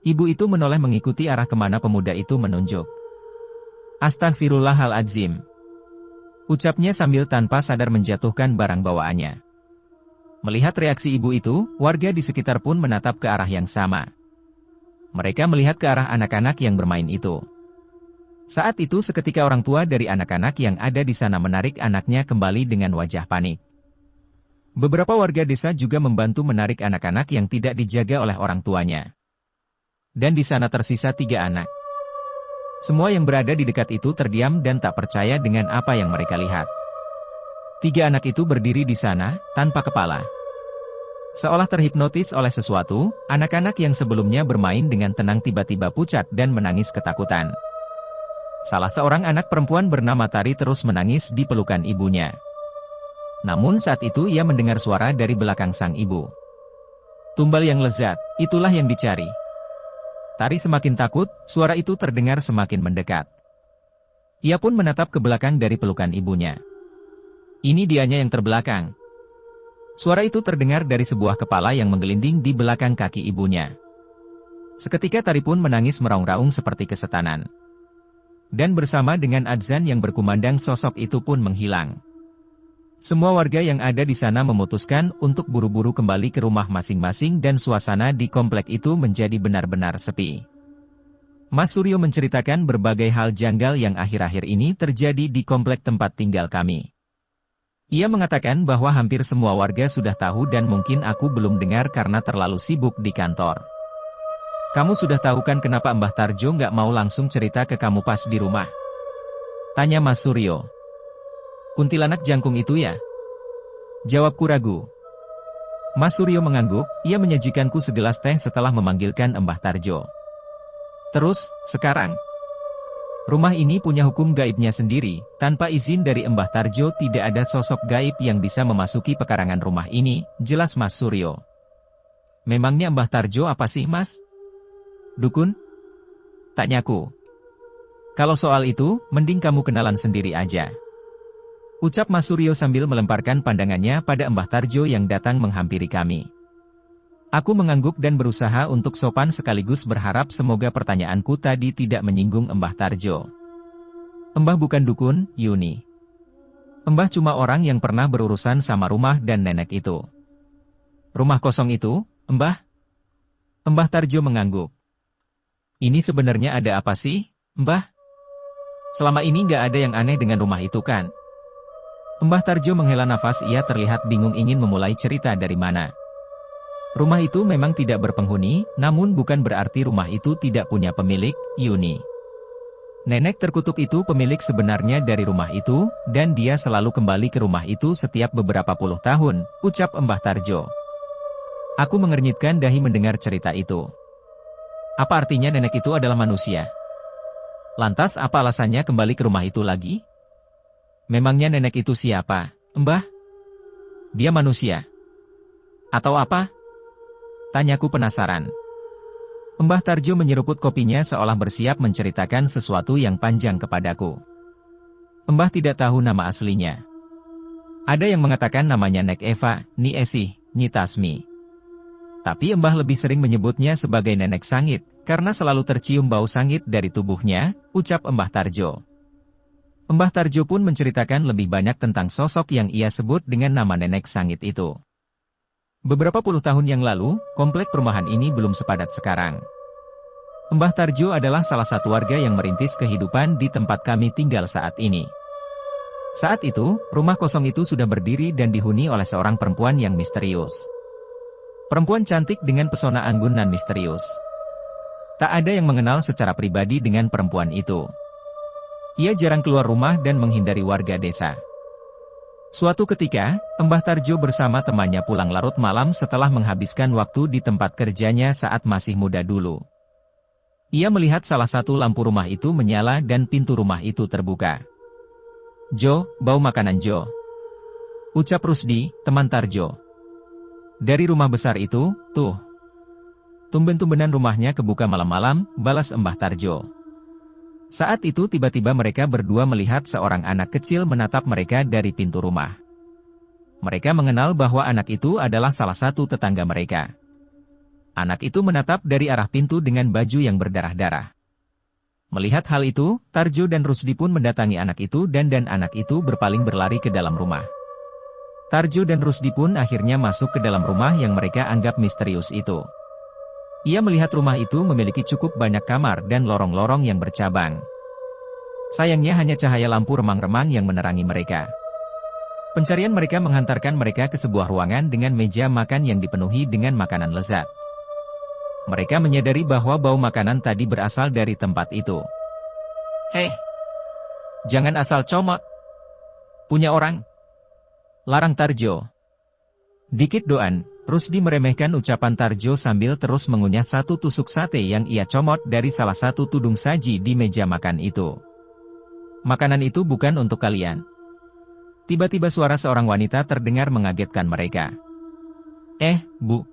Ibu itu menoleh mengikuti arah kemana pemuda itu menunjuk. Astagfirullahaladzim. Ucapnya sambil tanpa sadar menjatuhkan barang bawaannya. Melihat reaksi ibu itu, warga di sekitar pun menatap ke arah yang sama. Mereka melihat ke arah anak-anak yang bermain itu. Saat itu seketika orang tua dari anak-anak yang ada di sana menarik anaknya kembali dengan wajah panik. Beberapa warga desa juga membantu menarik anak-anak yang tidak dijaga oleh orang tuanya. Dan di sana tersisa 3 anak. Semua yang berada di dekat itu terdiam dan tak percaya dengan apa yang mereka lihat. 3 anak itu berdiri di sana, tanpa kepala. Seolah terhipnotis oleh sesuatu, anak-anak yang sebelumnya bermain dengan tenang tiba-tiba pucat dan menangis ketakutan. Salah seorang anak perempuan bernama Tari terus menangis di pelukan ibunya. Namun saat itu ia mendengar suara dari belakang sang ibu. Tumbal yang lezat, itulah yang dicari. Tari semakin takut, suara itu terdengar semakin mendekat. Ia pun menatap ke belakang dari pelukan ibunya. Ini dianya yang terbelakang. Suara itu terdengar dari sebuah kepala yang menggelinding di belakang kaki ibunya. Seketika Tari pun menangis meraung-raung seperti kesetanan. Dan bersama dengan adzan yang berkumandang sosok itu pun menghilang. Semua warga yang ada di sana memutuskan untuk buru-buru kembali ke rumah masing-masing dan suasana di komplek itu menjadi benar-benar sepi. Mas Suryo menceritakan berbagai hal janggal yang akhir-akhir ini terjadi di komplek tempat tinggal kami. Ia mengatakan bahwa hampir semua warga sudah tahu dan mungkin aku belum dengar karena terlalu sibuk di kantor. Kamu sudah tahu kan kenapa Mbah Tarjo nggak mau langsung cerita ke kamu pas di rumah? Tanya Mas Suryo. Kuntilanak jangkung itu ya? Jawabku ragu. Mas Suryo mengangguk, ia menyajikanku segelas teh setelah memanggilkan Mbah Tarjo. Terus, sekarang? Rumah ini punya hukum gaibnya sendiri, tanpa izin dari Mbah Tarjo tidak ada sosok gaib yang bisa memasuki pekarangan rumah ini, jelas Mas Suryo. Memangnya Mbah Tarjo apa sih Mas? Dukun? Tanyaku. Kalau soal itu, mending kamu kenalan sendiri aja. Ucap Mas Suryo sambil melemparkan pandangannya pada Mbah Tarjo yang datang menghampiri kami. Aku mengangguk dan berusaha untuk sopan sekaligus berharap semoga pertanyaanku tadi tidak menyinggung Mbah Tarjo. Mbah bukan dukun, Yuni. Mbah cuma orang yang pernah berurusan sama rumah dan nenek itu. Rumah kosong itu, Mbah? Mbah Tarjo mengangguk. Ini sebenarnya ada apa sih, Mbah? Selama ini nggak ada yang aneh dengan rumah itu kan? Mbah Tarjo menghela nafas, ia terlihat bingung ingin memulai cerita dari mana. Rumah itu memang tidak berpenghuni, namun bukan berarti rumah itu tidak punya pemilik, Yuni. Nenek terkutuk itu pemilik sebenarnya dari rumah itu, dan dia selalu kembali ke rumah itu setiap beberapa puluh tahun, ucap Mbah Tarjo. Aku mengernyitkan dahi mendengar cerita itu. Apa artinya nenek itu adalah manusia? Lantas apa alasannya kembali ke rumah itu lagi? Memangnya nenek itu siapa, Mbah? Dia manusia? Atau apa? Tanyaku penasaran. Mbah Tarjo menyeruput kopinya seolah bersiap menceritakan sesuatu yang panjang kepadaku. Mbah tidak tahu nama aslinya. Ada yang mengatakan namanya Nek Eva, Ni Esih, Nyi Tasmi. Tapi Mbah lebih sering menyebutnya sebagai Nenek Sangit, karena selalu tercium bau sangit dari tubuhnya, ucap Mbah Tarjo. Mbah Tarjo pun menceritakan lebih banyak tentang sosok yang ia sebut dengan nama Nenek Sangit itu. Beberapa puluh tahun yang lalu, komplek perumahan ini belum sepadat sekarang. Mbah Tarjo adalah salah satu warga yang merintis kehidupan di tempat kami tinggal saat ini. Saat itu, rumah kosong itu sudah berdiri dan dihuni oleh seorang perempuan yang misterius. Perempuan cantik dengan pesona anggun dan misterius. Tak ada yang mengenal secara pribadi dengan perempuan itu. Ia jarang keluar rumah dan menghindari warga desa. Suatu ketika, Mbah Tarjo bersama temannya pulang larut malam setelah menghabiskan waktu di tempat kerjanya saat masih muda dulu. Ia melihat salah satu lampu rumah itu menyala dan pintu rumah itu terbuka. "Jo, bau makanan Jo," ucap Rusdi, teman Tarjo. "Dari rumah besar itu, tuh. Tumben-tumbenan rumahnya kebuka malam-malam," balas Mbah Tarjo. Saat itu tiba-tiba mereka berdua melihat seorang anak kecil menatap mereka dari pintu rumah. Mereka mengenal bahwa anak itu adalah salah satu tetangga mereka. Anak itu menatap dari arah pintu dengan baju yang berdarah-darah. Melihat hal itu, Tarjo dan Rusdi pun mendatangi anak itu dan anak itu berpaling berlari ke dalam rumah. Tarjo dan Rusdi pun akhirnya masuk ke dalam rumah yang mereka anggap misterius itu. Ia melihat rumah itu memiliki cukup banyak kamar dan lorong-lorong yang bercabang. Sayangnya hanya cahaya lampu remang-remang yang menerangi mereka. Pencarian mereka menghantarkan mereka ke sebuah ruangan dengan meja makan yang dipenuhi dengan makanan lezat. Mereka menyadari bahwa bau makanan tadi berasal dari tempat itu. "Hei, jangan asal comot. Punya orang," larang Tarjo. Dikit doan, Rusdi meremehkan ucapan Tarjo sambil terus mengunyah satu tusuk sate yang ia comot dari salah satu tudung saji di meja makan itu. "Makanan itu bukan untuk kalian." Tiba-tiba suara seorang wanita terdengar mengagetkan mereka. Bu.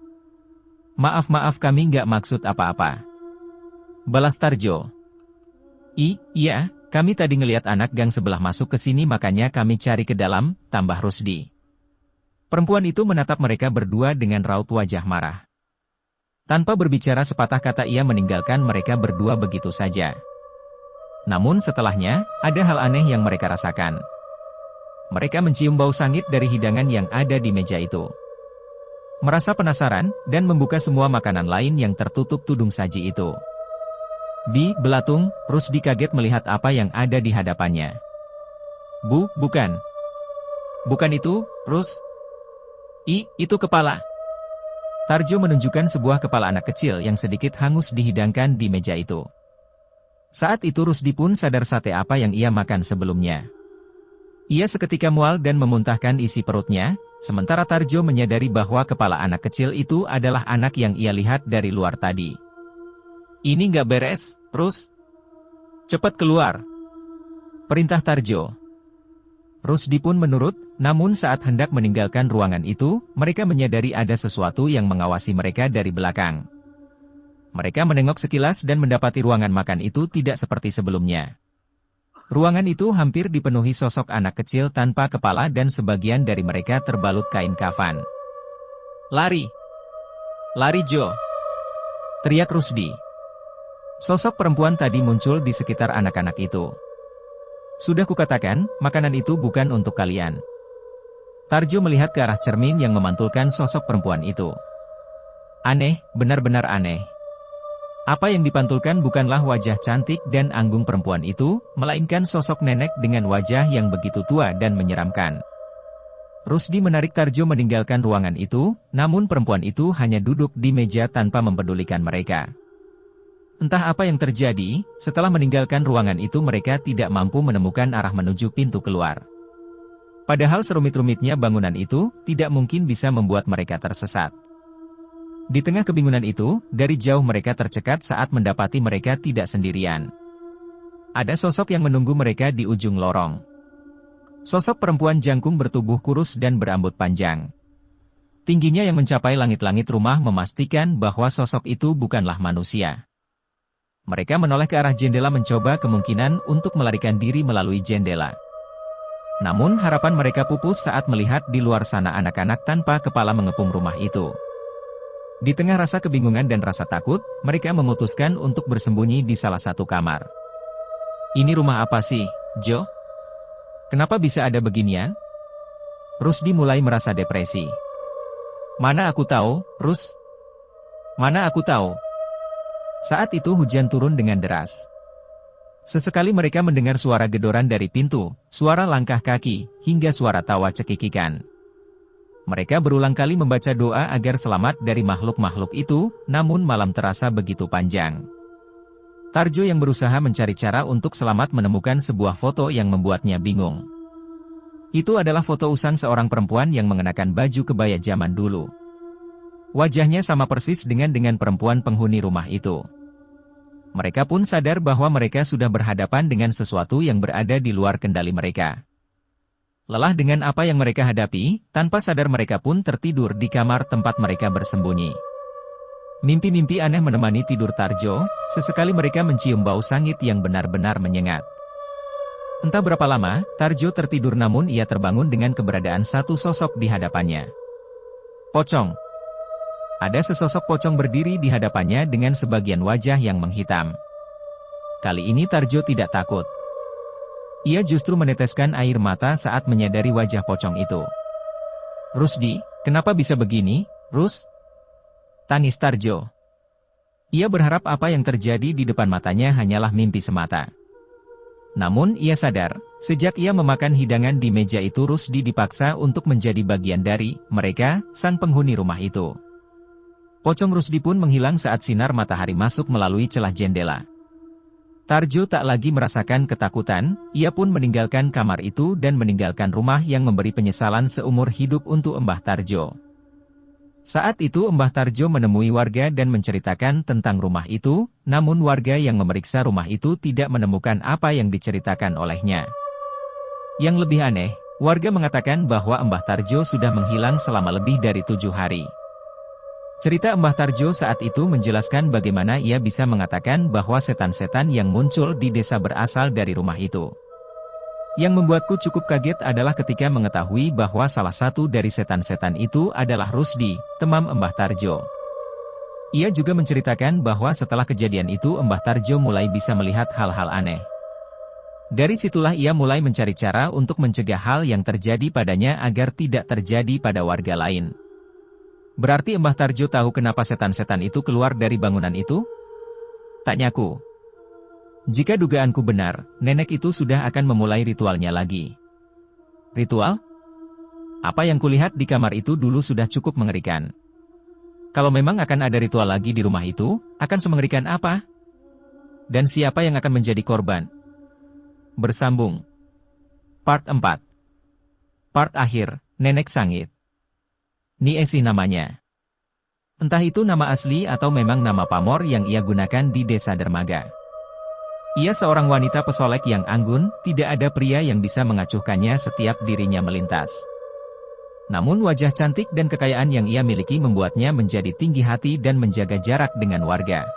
Maaf kami nggak maksud apa-apa," balas Tarjo. Iya, kami tadi ngelihat anak gang sebelah masuk ke sini makanya kami cari ke dalam," tambah Rusdi. Perempuan itu menatap mereka berdua dengan raut wajah marah. Tanpa berbicara sepatah kata ia meninggalkan mereka berdua begitu saja. Namun setelahnya, ada hal aneh yang mereka rasakan. Mereka mencium bau sangit dari hidangan yang ada di meja itu. Merasa penasaran, dan membuka semua makanan lain yang tertutup tudung saji itu. Di belatung, Rusdi kaget melihat apa yang ada di hadapannya. Bukan. Bukan itu, Rus. Itu kepala." Tarjo menunjukkan sebuah kepala anak kecil yang sedikit hangus dihidangkan di meja itu. Saat itu Rusdi pun sadar sate apa yang ia makan sebelumnya. Ia seketika mual dan memuntahkan isi perutnya, sementara Tarjo menyadari bahwa kepala anak kecil itu adalah anak yang ia lihat dari luar tadi. "Ini nggak beres, Rus. Cepat keluar," perintah Tarjo. Rusdi pun menurut, namun saat hendak meninggalkan ruangan itu, mereka menyadari ada sesuatu yang mengawasi mereka dari belakang. Mereka menengok sekilas dan mendapati ruangan makan itu tidak seperti sebelumnya. Ruangan itu hampir dipenuhi sosok anak kecil tanpa kepala dan sebagian dari mereka terbalut kain kafan. "Lari! Lari Jo!" teriak Rusdi. Sosok perempuan tadi muncul di sekitar anak-anak itu. "Sudah kukatakan, makanan itu bukan untuk kalian." Tarjo melihat ke arah cermin yang memantulkan sosok perempuan itu. Aneh, benar-benar aneh. Apa yang dipantulkan bukanlah wajah cantik dan anggun perempuan itu, melainkan sosok nenek dengan wajah yang begitu tua dan menyeramkan. Rusdi menarik Tarjo meninggalkan ruangan itu, namun perempuan itu hanya duduk di meja tanpa mempedulikan mereka. Entah apa yang terjadi, setelah meninggalkan ruangan itu mereka tidak mampu menemukan arah menuju pintu keluar. Padahal serumit-rumitnya bangunan itu, tidak mungkin bisa membuat mereka tersesat. Di tengah kebingungan itu, dari jauh mereka tercekat saat mendapati mereka tidak sendirian. Ada sosok yang menunggu mereka di ujung lorong. Sosok perempuan jangkung bertubuh kurus dan berambut panjang. Tingginya yang mencapai langit-langit rumah memastikan bahwa sosok itu bukanlah manusia. Mereka menoleh ke arah jendela mencoba kemungkinan untuk melarikan diri melalui jendela. Namun harapan mereka pupus saat melihat di luar sana anak-anak tanpa kepala mengepung rumah itu. Di tengah rasa kebingungan dan rasa takut, mereka memutuskan untuk bersembunyi di salah satu kamar. Ini rumah apa sih, Jo? Kenapa bisa ada beginian? Rusdi mulai merasa depresi. Mana aku tahu, Rus? Mana aku tahu? Saat itu hujan turun dengan deras. Sesekali mereka mendengar suara gedoran dari pintu, suara langkah kaki, hingga suara tawa cekikikan. Mereka berulang kali membaca doa agar selamat dari makhluk-makhluk itu, namun malam terasa begitu panjang. Tarjo yang berusaha mencari cara untuk selamat menemukan sebuah foto yang membuatnya bingung. Itu adalah foto usang seorang perempuan yang mengenakan baju kebaya zaman dulu. Wajahnya sama persis dengan perempuan penghuni rumah itu. Mereka pun sadar bahwa mereka sudah berhadapan dengan sesuatu yang berada di luar kendali mereka. Lelah dengan apa yang mereka hadapi, tanpa sadar mereka pun tertidur di kamar tempat mereka bersembunyi. Mimpi-mimpi aneh menemani tidur Tarjo, sesekali mereka mencium bau sangit yang benar-benar menyengat. Entah berapa lama, Tarjo tertidur namun ia terbangun dengan keberadaan satu sosok di hadapannya. Pocong. Ada sesosok pocong berdiri di hadapannya dengan sebagian wajah yang menghitam. Kali ini Tarjo tidak takut. Ia justru meneteskan air mata saat menyadari wajah pocong itu. Rusdi, kenapa bisa begini, Rus? Tangis Tarjo. Ia berharap apa yang terjadi di depan matanya hanyalah mimpi semata. Namun ia sadar, sejak ia memakan hidangan di meja itu Rusdi dipaksa untuk menjadi bagian dari mereka, sang penghuni rumah itu. Pocong Rusdi pun menghilang saat sinar matahari masuk melalui celah jendela. Tarjo tak lagi merasakan ketakutan, ia pun meninggalkan kamar itu dan meninggalkan rumah yang memberi penyesalan seumur hidup untuk Mbah Tarjo. Saat itu Mbah Tarjo menemui warga dan menceritakan tentang rumah itu, namun warga yang memeriksa rumah itu tidak menemukan apa yang diceritakan olehnya. Yang lebih aneh, warga mengatakan bahwa Mbah Tarjo sudah menghilang selama lebih dari 7 hari. Cerita Mbah Tarjo saat itu menjelaskan bagaimana ia bisa mengatakan bahwa setan-setan yang muncul di desa berasal dari rumah itu. Yang membuatku cukup kaget adalah ketika mengetahui bahwa salah satu dari setan-setan itu adalah Rusdi, temam Mbah Tarjo. Ia juga menceritakan bahwa setelah kejadian itu Mbah Tarjo mulai bisa melihat hal-hal aneh. Dari situlah ia mulai mencari cara untuk mencegah hal yang terjadi padanya agar tidak terjadi pada warga lain. Berarti Mbah Tarjo tahu kenapa setan-setan itu keluar dari bangunan itu? Tanyaku. Jika dugaanku benar, nenek itu sudah akan memulai ritualnya lagi. Ritual? Apa yang kulihat di kamar itu dulu sudah cukup mengerikan. Kalau memang akan ada ritual lagi di rumah itu, akan semengerikan apa? Dan siapa yang akan menjadi korban? Bersambung. Part 4. Part akhir, Nenek Sangit. Niesi namanya. Entah itu nama asli atau memang nama pamor yang ia gunakan di desa dermaga. Ia seorang wanita pesolek yang anggun, tidak ada pria yang bisa mengacuhkannya setiap dirinya melintas. Namun wajah cantik dan kekayaan yang ia miliki membuatnya menjadi tinggi hati dan menjaga jarak dengan warga.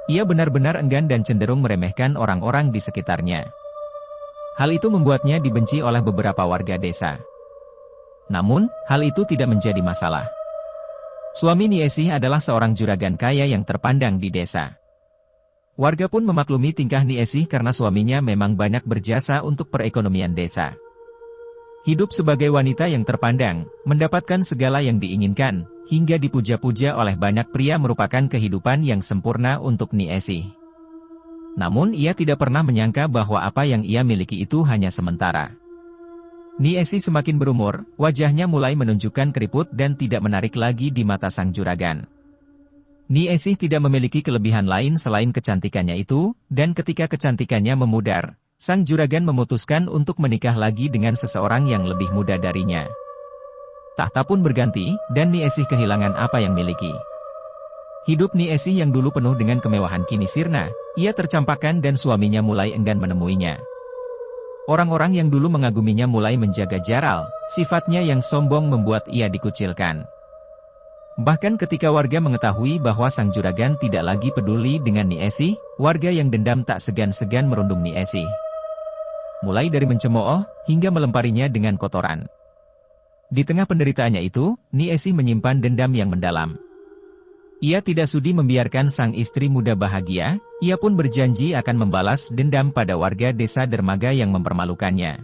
Ia benar-benar enggan dan cenderung meremehkan orang-orang di sekitarnya. Hal itu membuatnya dibenci oleh beberapa warga desa. Namun, hal itu tidak menjadi masalah. Suami Niesi adalah seorang juragan kaya yang terpandang di desa. Warga pun memaklumi tingkah Niesi karena suaminya memang banyak berjasa untuk perekonomian desa. Hidup sebagai wanita yang terpandang, mendapatkan segala yang diinginkan, hingga dipuja-puja oleh banyak pria merupakan kehidupan yang sempurna untuk Niesi. Namun ia tidak pernah menyangka bahwa apa yang ia miliki itu hanya sementara. Niesi semakin berumur, wajahnya mulai menunjukkan keriput dan tidak menarik lagi di mata sang juragan. Niesi tidak memiliki kelebihan lain selain kecantikannya itu, dan ketika kecantikannya memudar, sang juragan memutuskan untuk menikah lagi dengan seseorang yang lebih muda darinya. Tahta pun berganti, dan Niesi kehilangan apa yang miliki. Hidup Niesi yang dulu penuh dengan kemewahan kini sirna, ia tercampakkan dan suaminya mulai enggan menemuinya. Orang-orang yang dulu mengaguminya mulai menjaga jarak, sifatnya yang sombong membuat ia dikucilkan. Bahkan ketika warga mengetahui bahwa sang juragan tidak lagi peduli dengan Niesi, warga yang dendam tak segan-segan merundung Niesi. Mulai dari mencemooh, hingga melemparinya dengan kotoran. Di tengah penderitaannya itu, Niesi menyimpan dendam yang mendalam. Ia tidak sudi membiarkan sang istri muda bahagia, ia pun berjanji akan membalas dendam pada warga desa dermaga yang mempermalukannya.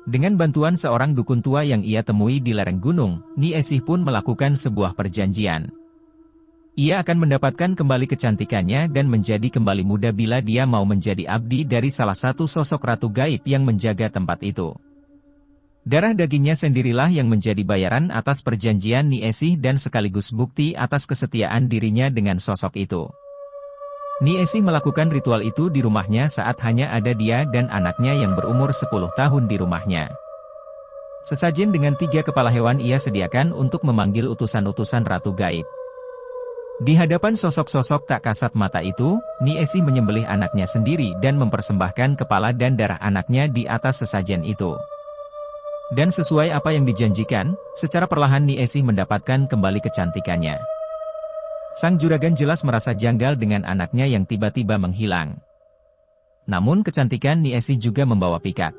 Dengan bantuan seorang dukun tua yang ia temui di lereng gunung, Niesi pun melakukan sebuah perjanjian. Ia akan mendapatkan kembali kecantikannya dan menjadi kembali muda bila dia mau menjadi abdi dari salah satu sosok ratu gaib yang menjaga tempat itu. Darah dagingnya sendirilah yang menjadi bayaran atas perjanjian Niesi dan sekaligus bukti atas kesetiaan dirinya dengan sosok itu. Niesi melakukan ritual itu di rumahnya saat hanya ada dia dan anaknya yang berumur 10 tahun di rumahnya. Sesajen dengan 3 kepala hewan ia sediakan untuk memanggil utusan-utusan ratu gaib. Di hadapan sosok-sosok tak kasat mata itu, Niesi menyembelih anaknya sendiri dan mempersembahkan kepala dan darah anaknya di atas sesajen itu. Dan sesuai apa yang dijanjikan, secara perlahan Niesi mendapatkan kembali kecantikannya. Sang juragan jelas merasa janggal dengan anaknya yang tiba-tiba menghilang. Namun kecantikan Niesi juga membawa pikat.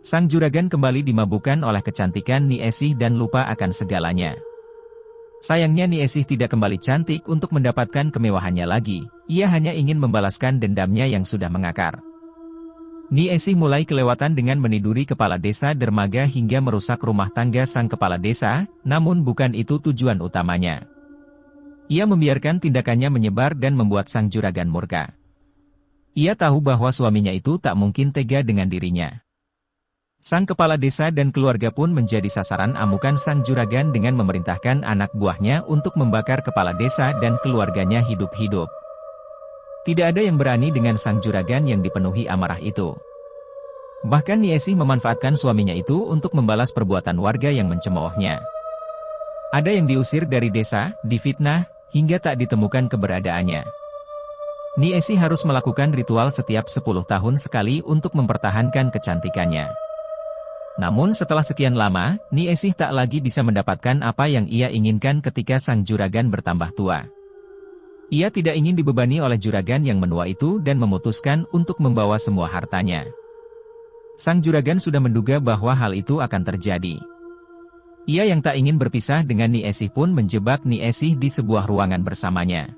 Sang juragan kembali dimabukkan oleh kecantikan Niesi dan lupa akan segalanya. Sayangnya Niesi tidak kembali cantik untuk mendapatkan kemewahannya lagi, ia hanya ingin membalaskan dendamnya yang sudah mengakar. Niesi mulai kelewatan dengan meniduri kepala desa dermaga hingga merusak rumah tangga sang kepala desa, namun bukan itu tujuan utamanya. Ia membiarkan tindakannya menyebar dan membuat sang juragan murka. Ia tahu bahwa suaminya itu tak mungkin tega dengan dirinya. Sang kepala desa dan keluarga pun menjadi sasaran amukan sang juragan dengan memerintahkan anak buahnya untuk membakar kepala desa dan keluarganya hidup-hidup. Tidak ada yang berani dengan sang juragan yang dipenuhi amarah itu. Bahkan Niesi memanfaatkan suaminya itu untuk membalas perbuatan warga yang mencemoohnya. Ada yang diusir dari desa, difitnah, hingga tak ditemukan keberadaannya. Niesi harus melakukan ritual setiap 10 tahun sekali untuk mempertahankan kecantikannya. Namun setelah sekian lama, Niesi tak lagi bisa mendapatkan apa yang ia inginkan ketika sang juragan bertambah tua. Ia tidak ingin dibebani oleh juragan yang menua itu dan memutuskan untuk membawa semua hartanya. Sang juragan sudah menduga bahwa hal itu akan terjadi. Ia yang tak ingin berpisah dengan Niesi pun menjebak Niesi di sebuah ruangan bersamanya.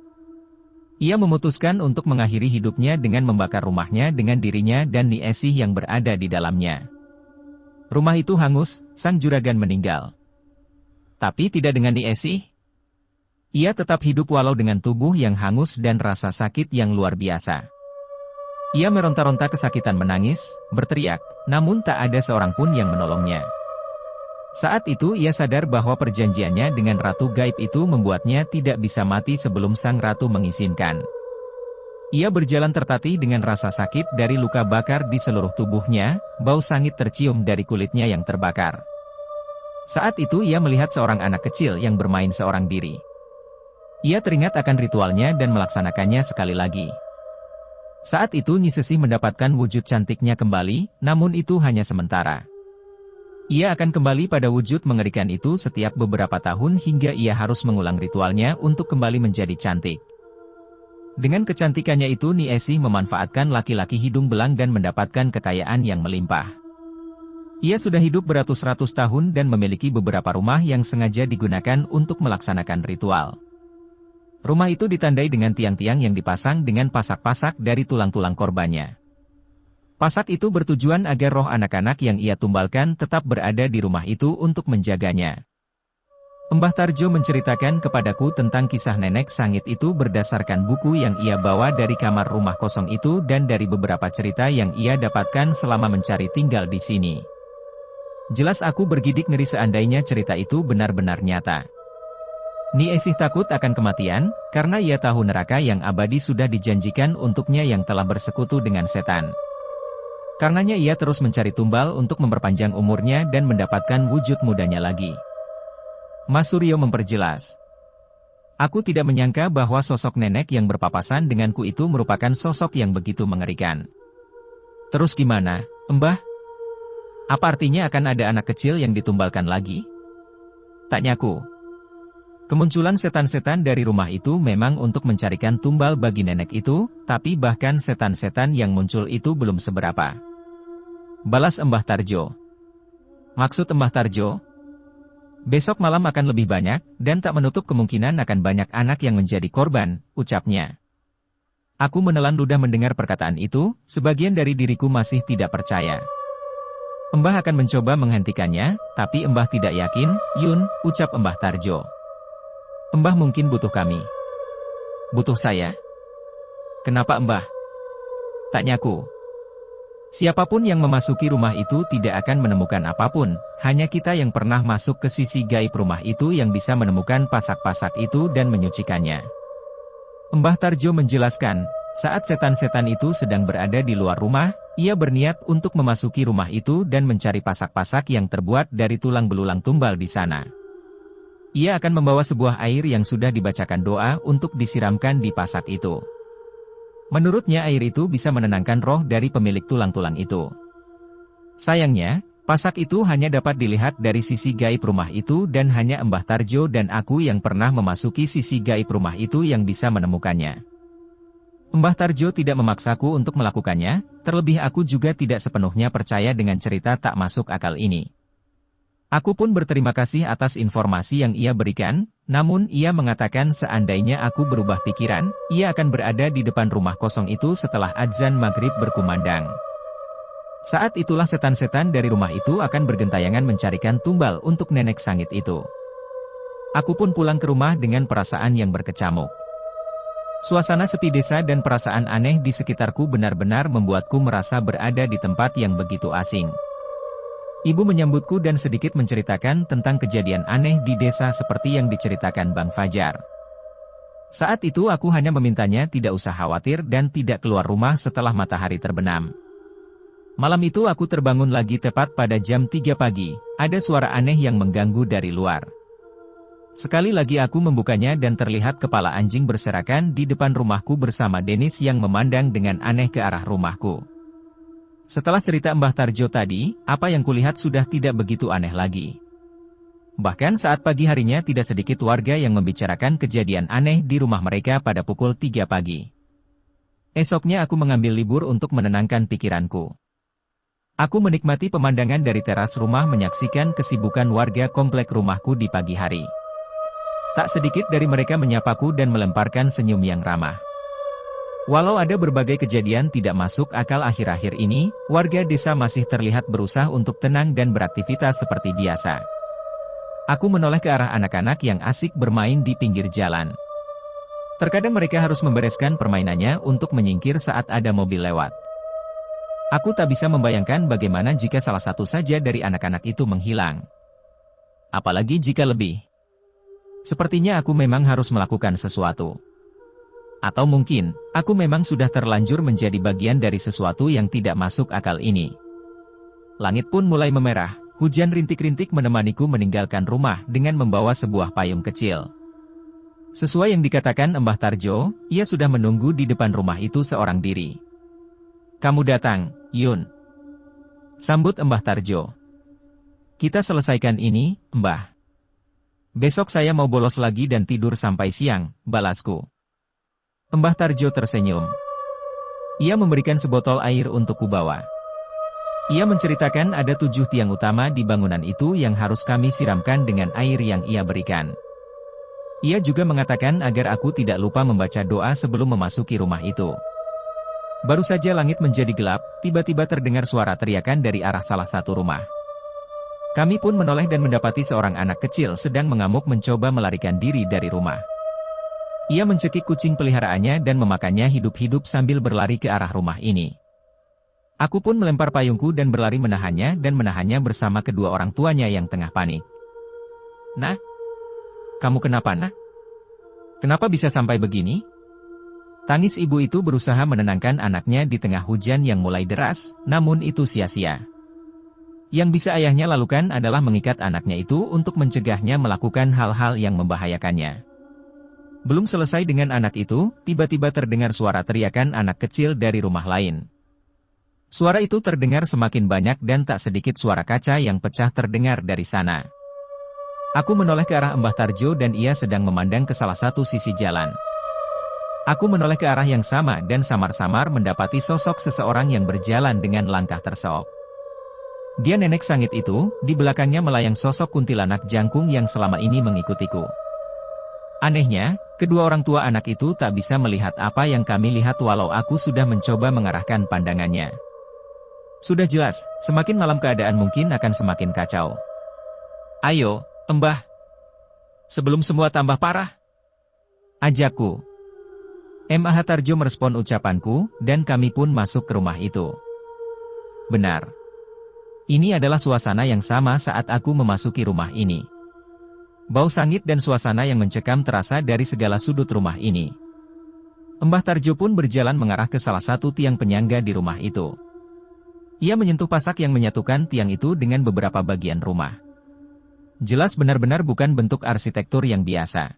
Ia memutuskan untuk mengakhiri hidupnya dengan membakar rumahnya dengan dirinya dan Niesi yang berada di dalamnya. Rumah itu hangus, sang juragan meninggal. Tapi tidak dengan Niesi. Ia tetap hidup walau dengan tubuh yang hangus dan rasa sakit yang luar biasa. Ia meronta-ronta kesakitan menangis, berteriak, namun tak ada seorang pun yang menolongnya. Saat itu ia sadar bahwa perjanjiannya dengan Ratu Gaib itu membuatnya tidak bisa mati sebelum sang ratu mengizinkan. Ia berjalan tertatih dengan rasa sakit dari luka bakar di seluruh tubuhnya, bau sangit tercium dari kulitnya yang terbakar. Saat itu ia melihat seorang anak kecil yang bermain seorang diri. Ia teringat akan ritualnya dan melaksanakannya sekali lagi. Saat itu Niesi mendapatkan wujud cantiknya kembali, namun itu hanya sementara. Ia akan kembali pada wujud mengerikan itu setiap beberapa tahun hingga ia harus mengulang ritualnya untuk kembali menjadi cantik. Dengan kecantikannya itu Niesi memanfaatkan laki-laki hidung belang dan mendapatkan kekayaan yang melimpah. Ia sudah hidup beratus-ratus tahun dan memiliki beberapa rumah yang sengaja digunakan untuk melaksanakan ritual. Rumah itu ditandai dengan tiang-tiang yang dipasang dengan pasak-pasak dari tulang-tulang korbannya. Pasak itu bertujuan agar roh anak-anak yang ia tumbalkan tetap berada di rumah itu untuk menjaganya. Mbah Tarjo menceritakan kepadaku tentang kisah nenek sangit itu berdasarkan buku yang ia bawa dari kamar rumah kosong itu dan dari beberapa cerita yang ia dapatkan selama mencari tinggal di sini. Jelas aku bergidik ngeri seandainya cerita itu benar-benar nyata. Ni Esih takut akan kematian, karena ia tahu neraka yang abadi sudah dijanjikan untuknya yang telah bersekutu dengan setan. Karenanya ia terus mencari tumbal untuk memperpanjang umurnya dan mendapatkan wujud mudanya lagi. Mas Suryo memperjelas. Aku tidak menyangka bahwa sosok nenek yang berpapasan denganku itu merupakan sosok yang begitu mengerikan. Terus gimana, Mbah? Apa artinya akan ada anak kecil yang ditumbalkan lagi? Tanyaku. Kemunculan setan-setan dari rumah itu memang untuk mencarikan tumbal bagi nenek itu, tapi bahkan setan-setan yang muncul itu belum seberapa. Balas Mbah Tarjo. Maksud Mbah Tarjo? Besok malam akan lebih banyak, dan tak menutup kemungkinan akan banyak anak yang menjadi korban, ucapnya. Aku menelan ludah mendengar perkataan itu, sebagian dari diriku masih tidak percaya. Mbah akan mencoba menghentikannya, tapi Mbah tidak yakin, Yun, ucap Mbah Tarjo. Mbah mungkin butuh kami. Butuh saya? Kenapa Mbah? Tanyaku. Siapapun yang memasuki rumah itu tidak akan menemukan apapun, hanya kita yang pernah masuk ke sisi gaib rumah itu yang bisa menemukan pasak-pasak itu dan menyucikannya. Mbah Tarjo menjelaskan, saat setan-setan itu sedang berada di luar rumah, ia berniat untuk memasuki rumah itu dan mencari pasak-pasak yang terbuat dari tulang belulang tumbal di sana. Ia akan membawa sebuah air yang sudah dibacakan doa untuk disiramkan di pasak itu. Menurutnya air itu bisa menenangkan roh dari pemilik tulang-tulang itu. Sayangnya, pasak itu hanya dapat dilihat dari sisi gaib rumah itu dan hanya Mbah Tarjo dan aku yang pernah memasuki sisi gaib rumah itu yang bisa menemukannya. Mbah Tarjo tidak memaksaku untuk melakukannya, terlebih aku juga tidak sepenuhnya percaya dengan cerita tak masuk akal ini. Aku pun berterima kasih atas informasi yang ia berikan, namun ia mengatakan seandainya aku berubah pikiran, ia akan berada di depan rumah kosong itu setelah azan maghrib berkumandang. Saat itulah setan-setan dari rumah itu akan bergentayangan mencarikan tumbal untuk nenek sangit itu. Aku pun pulang ke rumah dengan perasaan yang berkecamuk. Suasana sepi desa dan perasaan aneh di sekitarku benar-benar membuatku merasa berada di tempat yang begitu asing. Ibu menyambutku dan sedikit menceritakan tentang kejadian aneh di desa seperti yang diceritakan Bang Fajar. Saat itu aku hanya memintanya tidak usah khawatir dan tidak keluar rumah setelah matahari terbenam. Malam itu aku terbangun lagi tepat pada jam 3 pagi, ada suara aneh yang mengganggu dari luar. Sekali lagi aku membukanya dan terlihat kepala anjing berserakan di depan rumahku bersama Denis yang memandang dengan aneh ke arah rumahku. Setelah cerita Mbah Tarjo tadi, apa yang kulihat sudah tidak begitu aneh lagi. Bahkan saat pagi harinya tidak sedikit warga yang membicarakan kejadian aneh di rumah mereka pada pukul 3 pagi. Esoknya aku mengambil libur untuk menenangkan pikiranku. Aku menikmati pemandangan dari teras rumah menyaksikan kesibukan warga komplek rumahku di pagi hari. Tak sedikit dari mereka menyapaku dan melemparkan senyum yang ramah. Walau ada berbagai kejadian tidak masuk akal akhir-akhir ini, warga desa masih terlihat berusaha untuk tenang dan beraktivitas seperti biasa. Aku menoleh ke arah anak-anak yang asik bermain di pinggir jalan. Terkadang mereka harus membereskan permainannya untuk menyingkir saat ada mobil lewat. Aku tak bisa membayangkan bagaimana jika salah satu saja dari anak-anak itu menghilang. Apalagi jika lebih. Sepertinya aku memang harus melakukan sesuatu. Atau mungkin, aku memang sudah terlanjur menjadi bagian dari sesuatu yang tidak masuk akal ini. Langit pun mulai memerah, hujan rintik-rintik menemaniku meninggalkan rumah dengan membawa sebuah payung kecil. Sesuai yang dikatakan Mbah Tarjo, ia sudah menunggu di depan rumah itu seorang diri. Kamu datang, Yun. Sambut Mbah Tarjo. Kita selesaikan ini, Mbah. Besok saya mau bolos lagi dan tidur sampai siang, balasku. Mbah Tarjo tersenyum. Ia memberikan sebotol air untuk kubawa. Ia menceritakan ada 7 tiang utama di bangunan itu yang harus kami siramkan dengan air yang ia berikan. Ia juga mengatakan agar aku tidak lupa membaca doa sebelum memasuki rumah itu. Baru saja langit menjadi gelap, tiba-tiba terdengar suara teriakan dari arah salah satu rumah. Kami pun menoleh dan mendapati seorang anak kecil sedang mengamuk mencoba melarikan diri dari rumah. Ia mencekik kucing peliharaannya dan memakannya hidup-hidup sambil berlari ke arah rumah ini. Aku pun melempar payungku dan berlari menahannya bersama kedua orang tuanya yang tengah panik. "Nak, kamu kenapa, Nak? Kenapa bisa sampai begini?" Tangis ibu itu berusaha menenangkan anaknya di tengah hujan yang mulai deras, namun itu sia-sia. Yang bisa ayahnya lakukan adalah mengikat anaknya itu untuk mencegahnya melakukan hal-hal yang membahayakannya. Belum selesai dengan anak itu, tiba-tiba terdengar suara teriakan anak kecil dari rumah lain. Suara itu terdengar semakin banyak dan tak sedikit suara kaca yang pecah terdengar dari sana. Aku menoleh ke arah Mbah Tarjo dan ia sedang memandang ke salah satu sisi jalan. Aku menoleh ke arah yang sama dan samar-samar mendapati sosok seseorang yang berjalan dengan langkah terseok. Dia nenek sangit itu, di belakangnya melayang sosok kuntilanak jangkung yang selama ini mengikutiku. Anehnya, kedua orang tua anak itu tak bisa melihat apa yang kami lihat walau aku sudah mencoba mengarahkan pandangannya. Sudah jelas, semakin malam keadaan mungkin akan semakin kacau. "Ayo, Mbah. Sebelum semua tambah parah," ajakku. Mbah Tarjo merespon ucapanku, dan kami pun masuk ke rumah itu. Benar. Ini adalah suasana yang sama saat aku memasuki rumah ini. Bau sangit dan suasana yang mencekam terasa dari segala sudut rumah ini. Mbah Tarjo pun berjalan mengarah ke salah satu tiang penyangga di rumah itu. Ia menyentuh pasak yang menyatukan tiang itu dengan beberapa bagian rumah. Jelas benar-benar bukan bentuk arsitektur yang biasa.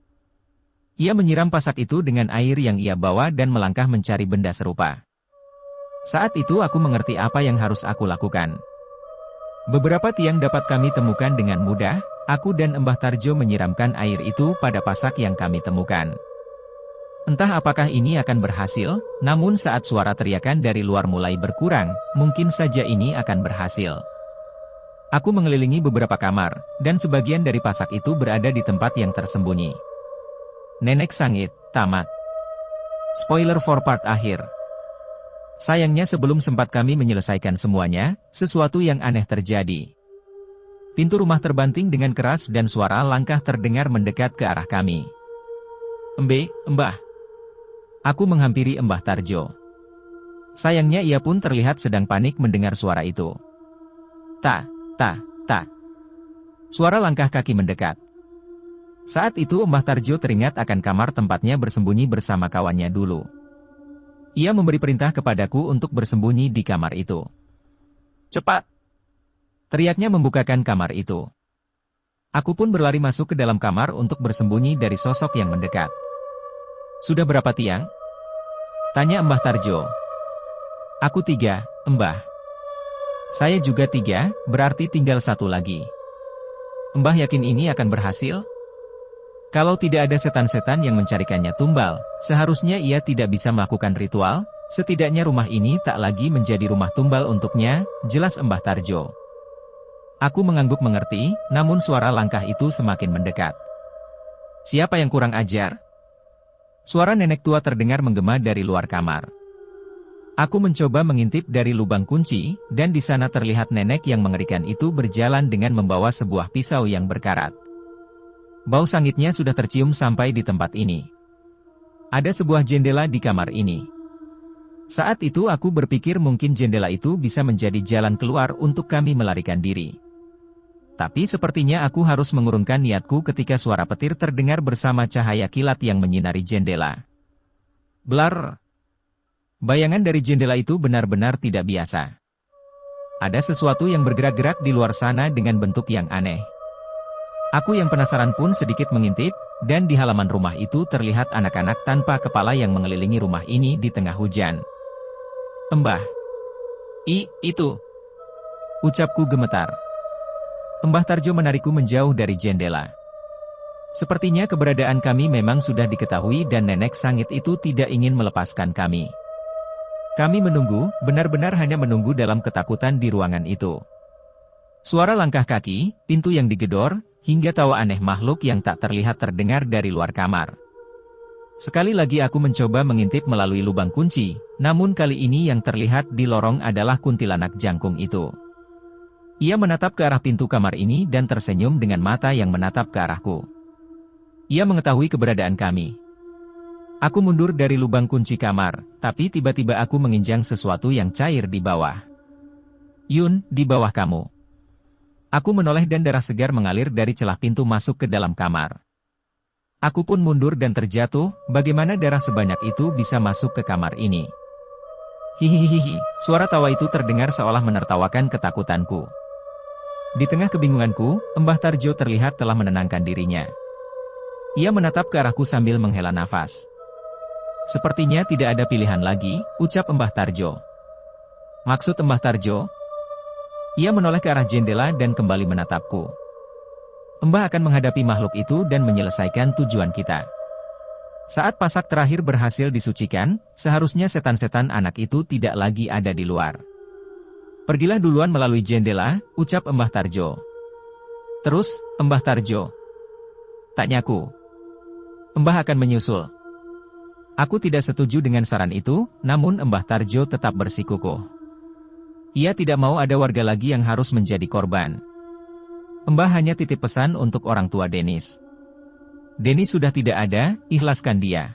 Ia menyiram pasak itu dengan air yang ia bawa dan melangkah mencari benda serupa. Saat itu aku mengerti apa yang harus aku lakukan. Beberapa tiang dapat kami temukan dengan mudah, aku dan Mbah Tarjo menyiramkan air itu pada pasak yang kami temukan. Entah apakah ini akan berhasil, namun saat suara teriakan dari luar mulai berkurang, mungkin saja ini akan berhasil. Aku mengelilingi beberapa kamar, dan sebagian dari pasak itu berada di tempat yang tersembunyi. Nenek sangit, tamat. Spoiler for part akhir. Sayangnya sebelum sempat kami menyelesaikan semuanya, sesuatu yang aneh terjadi. Pintu rumah terbanting dengan keras dan suara langkah terdengar mendekat ke arah kami. Mbah. Aku menghampiri Mbah Tarjo. Sayangnya ia pun terlihat sedang panik mendengar suara itu. Tak. Suara langkah kaki mendekat. Saat itu Mbah Tarjo teringat akan kamar tempatnya bersembunyi bersama kawannya dulu. Ia memberi perintah kepadaku untuk bersembunyi di kamar itu. "Cepat!" teriaknya membukakan kamar itu. Aku pun berlari masuk ke dalam kamar untuk bersembunyi dari sosok yang mendekat. "Sudah berapa tiang?" tanya Mbah Tarjo. "Aku 3, Mbah." "Saya juga 3, berarti tinggal 1 lagi." "Mbah yakin ini akan berhasil?" Kalau tidak ada setan-setan yang mencarikannya tumbal, seharusnya ia tidak bisa melakukan ritual, setidaknya rumah ini tak lagi menjadi rumah tumbal untuknya, jelas Mbah Tarjo. Aku mengangguk mengerti, namun suara langkah itu semakin mendekat. "Siapa yang kurang ajar?" Suara nenek tua terdengar menggema dari luar kamar. Aku mencoba mengintip dari lubang kunci, dan di sana terlihat nenek yang mengerikan itu berjalan dengan membawa sebuah pisau yang berkarat. Bau sangitnya sudah tercium sampai di tempat ini. Ada sebuah jendela di kamar ini. Saat itu aku berpikir mungkin jendela itu bisa menjadi jalan keluar untuk kami melarikan diri. Tapi sepertinya aku harus mengurungkan niatku ketika suara petir terdengar bersama cahaya kilat yang menyinari jendela. Blar! Bayangan dari jendela itu benar-benar tidak biasa. Ada sesuatu yang bergerak-gerak di luar sana dengan bentuk yang aneh. Aku yang penasaran pun sedikit mengintip, dan di halaman rumah itu terlihat anak-anak tanpa kepala yang mengelilingi rumah ini di tengah hujan. "Mbah." Itu." Ucapku gemetar. Mbah Tarjo menarikku menjauh dari jendela. Sepertinya keberadaan kami memang sudah diketahui dan nenek sangit itu tidak ingin melepaskan kami. Kami menunggu, benar-benar hanya menunggu dalam ketakutan di ruangan itu. Suara langkah kaki, pintu yang digedor, hingga tawa aneh makhluk yang tak terlihat terdengar dari luar kamar. Sekali lagi aku mencoba mengintip melalui lubang kunci, namun kali ini yang terlihat di lorong adalah kuntilanak jangkung itu. Ia menatap ke arah pintu kamar ini dan tersenyum dengan mata yang menatap ke arahku. Ia mengetahui keberadaan kami. Aku mundur dari lubang kunci kamar, tapi tiba-tiba aku menginjang sesuatu yang cair di bawah. Yun, di bawah kamu. Aku menoleh dan darah segar mengalir dari celah pintu masuk ke dalam kamar. Aku pun mundur dan terjatuh, bagaimana darah sebanyak itu bisa masuk ke kamar ini? Hihihihi, suara tawa itu terdengar seolah menertawakan ketakutanku. Di tengah kebingunganku, Mbah Tarjo terlihat telah menenangkan dirinya. Ia menatap ke arahku sambil menghela nafas. Sepertinya tidak ada pilihan lagi, ucap Mbah Tarjo. Maksud Mbah Tarjo? Ia menoleh ke arah jendela dan kembali menatapku. Mbah akan menghadapi makhluk itu dan menyelesaikan tujuan kita. Saat pasak terakhir berhasil disucikan, seharusnya setan-setan anak itu tidak lagi ada di luar. Pergilah duluan melalui jendela, ucap Mbah Tarjo. Terus, Mbah Tarjo? Tanyaku. Mbah akan menyusul. Aku tidak setuju dengan saran itu, namun Mbah Tarjo tetap bersikukuh. Ia tidak mau ada warga lagi yang harus menjadi korban. Mbah hanya titip pesan untuk orang tua Denis. Denis sudah tidak ada, ikhlaskan dia.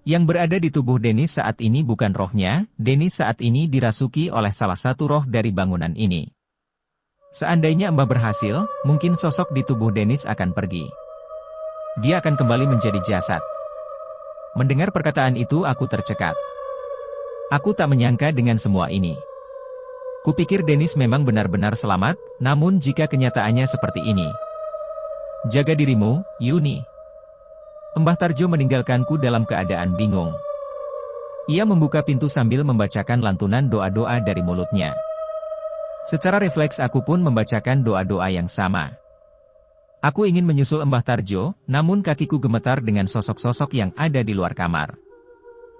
Yang berada di tubuh Denis saat ini bukan rohnya, Denis saat ini dirasuki oleh salah satu roh dari bangunan ini. Seandainya Mbah berhasil, mungkin sosok di tubuh Denis akan pergi. Dia akan kembali menjadi jasad. Mendengar perkataan itu aku tercekat. Aku tak menyangka dengan semua ini. Kupikir Denis memang benar-benar selamat, namun jika kenyataannya seperti ini. Jaga dirimu, Yuni. Mbah Tarjo meninggalkanku dalam keadaan bingung. Ia membuka pintu sambil membacakan lantunan doa-doa dari mulutnya. Secara refleks aku pun membacakan doa-doa yang sama. Aku ingin menyusul Mbah Tarjo, namun kakiku gemetar dengan sosok-sosok yang ada di luar kamar.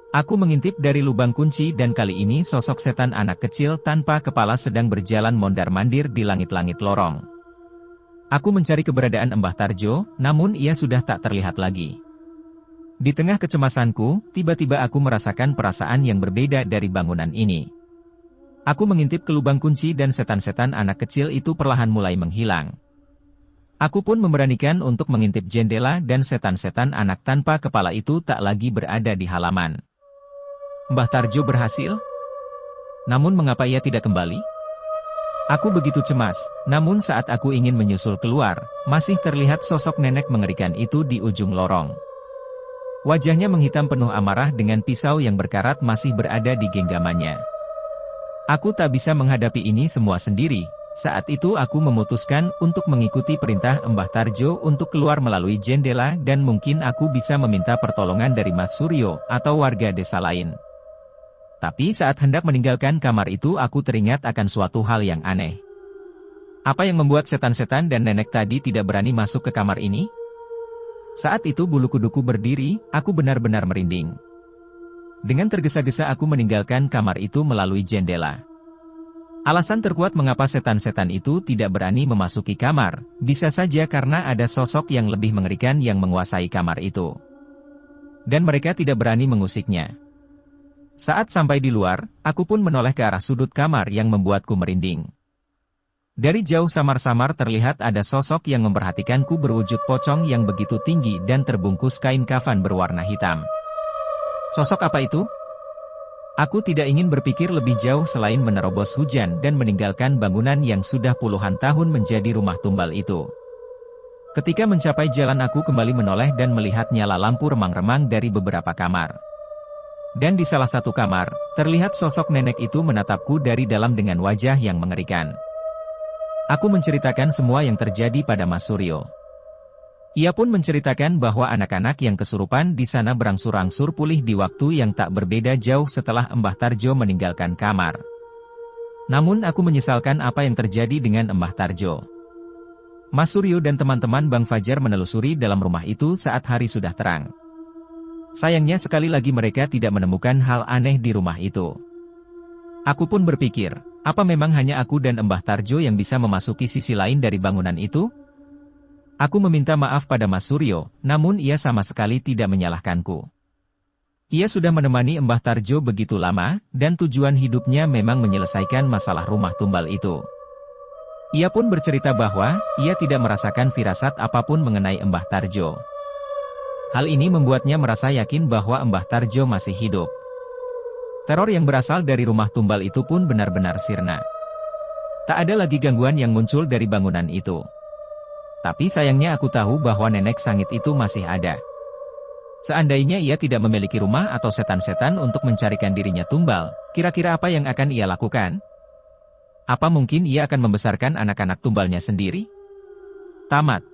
Aku mengintip dari lubang kunci dan kali ini sosok setan anak kecil tanpa kepala sedang berjalan mondar-mandir di langit-langit lorong. Aku mencari keberadaan Mbah Tarjo, namun ia sudah tak terlihat lagi. Di tengah kecemasanku, tiba-tiba aku merasakan perasaan yang berbeda dari bangunan ini. Aku mengintip ke lubang kunci dan setan-setan anak kecil itu perlahan mulai menghilang. Aku pun memberanikan untuk mengintip jendela dan setan-setan anak tanpa kepala itu tak lagi berada di halaman. Mbah Tarjo berhasil? Namun mengapa ia tidak kembali? Aku begitu cemas, namun saat aku ingin menyusul keluar, masih terlihat sosok nenek mengerikan itu di ujung lorong. Wajahnya menghitam penuh amarah dengan pisau yang berkarat masih berada di genggamannya. Aku tak bisa menghadapi ini semua sendiri. Saat itu aku memutuskan untuk mengikuti perintah Mbah Tarjo untuk keluar melalui jendela dan mungkin aku bisa meminta pertolongan dari Mas Suryo atau warga desa lain. Tapi saat hendak meninggalkan kamar itu aku teringat akan suatu hal yang aneh. Apa yang membuat setan-setan dan nenek tadi tidak berani masuk ke kamar ini? Saat itu bulu kuduku berdiri, aku benar-benar merinding. Dengan tergesa-gesa aku meninggalkan kamar itu melalui jendela. Alasan terkuat mengapa setan-setan itu tidak berani memasuki kamar, bisa saja karena ada sosok yang lebih mengerikan yang menguasai kamar itu. Dan mereka tidak berani mengusiknya. Saat sampai di luar, aku pun menoleh ke arah sudut kamar yang membuatku merinding. Dari jauh samar-samar terlihat ada sosok yang memperhatikanku berwujud pocong yang begitu tinggi dan terbungkus kain kafan berwarna hitam. Sosok apa itu? Aku tidak ingin berpikir lebih jauh selain menerobos hujan dan meninggalkan bangunan yang sudah puluhan tahun menjadi rumah tumbal itu. Ketika mencapai jalan aku kembali menoleh dan melihat nyala lampu remang-remang dari beberapa kamar. Dan di salah satu kamar, terlihat sosok nenek itu menatapku dari dalam dengan wajah yang mengerikan. Aku menceritakan semua yang terjadi pada Mas Suryo. Ia pun menceritakan bahwa anak-anak yang kesurupan di sana berangsur-angsur pulih di waktu yang tak berbeda jauh setelah Mbah Tarjo meninggalkan kamar. Namun aku menyesalkan apa yang terjadi dengan Mbah Tarjo. Mas Suryo dan teman-teman Bang Fajar menelusuri dalam rumah itu saat hari sudah terang. Sayangnya sekali lagi mereka tidak menemukan hal aneh di rumah itu. Aku pun berpikir, apa memang hanya aku dan Mbah Tarjo yang bisa memasuki sisi lain dari bangunan itu? Aku meminta maaf pada Mas Suryo, namun ia sama sekali tidak menyalahkanku. Ia sudah menemani Mbah Tarjo begitu lama, dan tujuan hidupnya memang menyelesaikan masalah rumah tumbal itu. Ia pun bercerita bahwa, ia tidak merasakan firasat apapun mengenai Mbah Tarjo. Hal ini membuatnya merasa yakin bahwa Mbah Tarjo masih hidup. Teror yang berasal dari rumah tumbal itu pun benar-benar sirna. Tak ada lagi gangguan yang muncul dari bangunan itu. Tapi sayangnya aku tahu bahwa nenek sangit itu masih ada. Seandainya ia tidak memiliki rumah atau setan-setan untuk mencarikan dirinya tumbal, kira-kira apa yang akan ia lakukan? Apa mungkin ia akan membesarkan anak-anak tumbalnya sendiri? Tamat.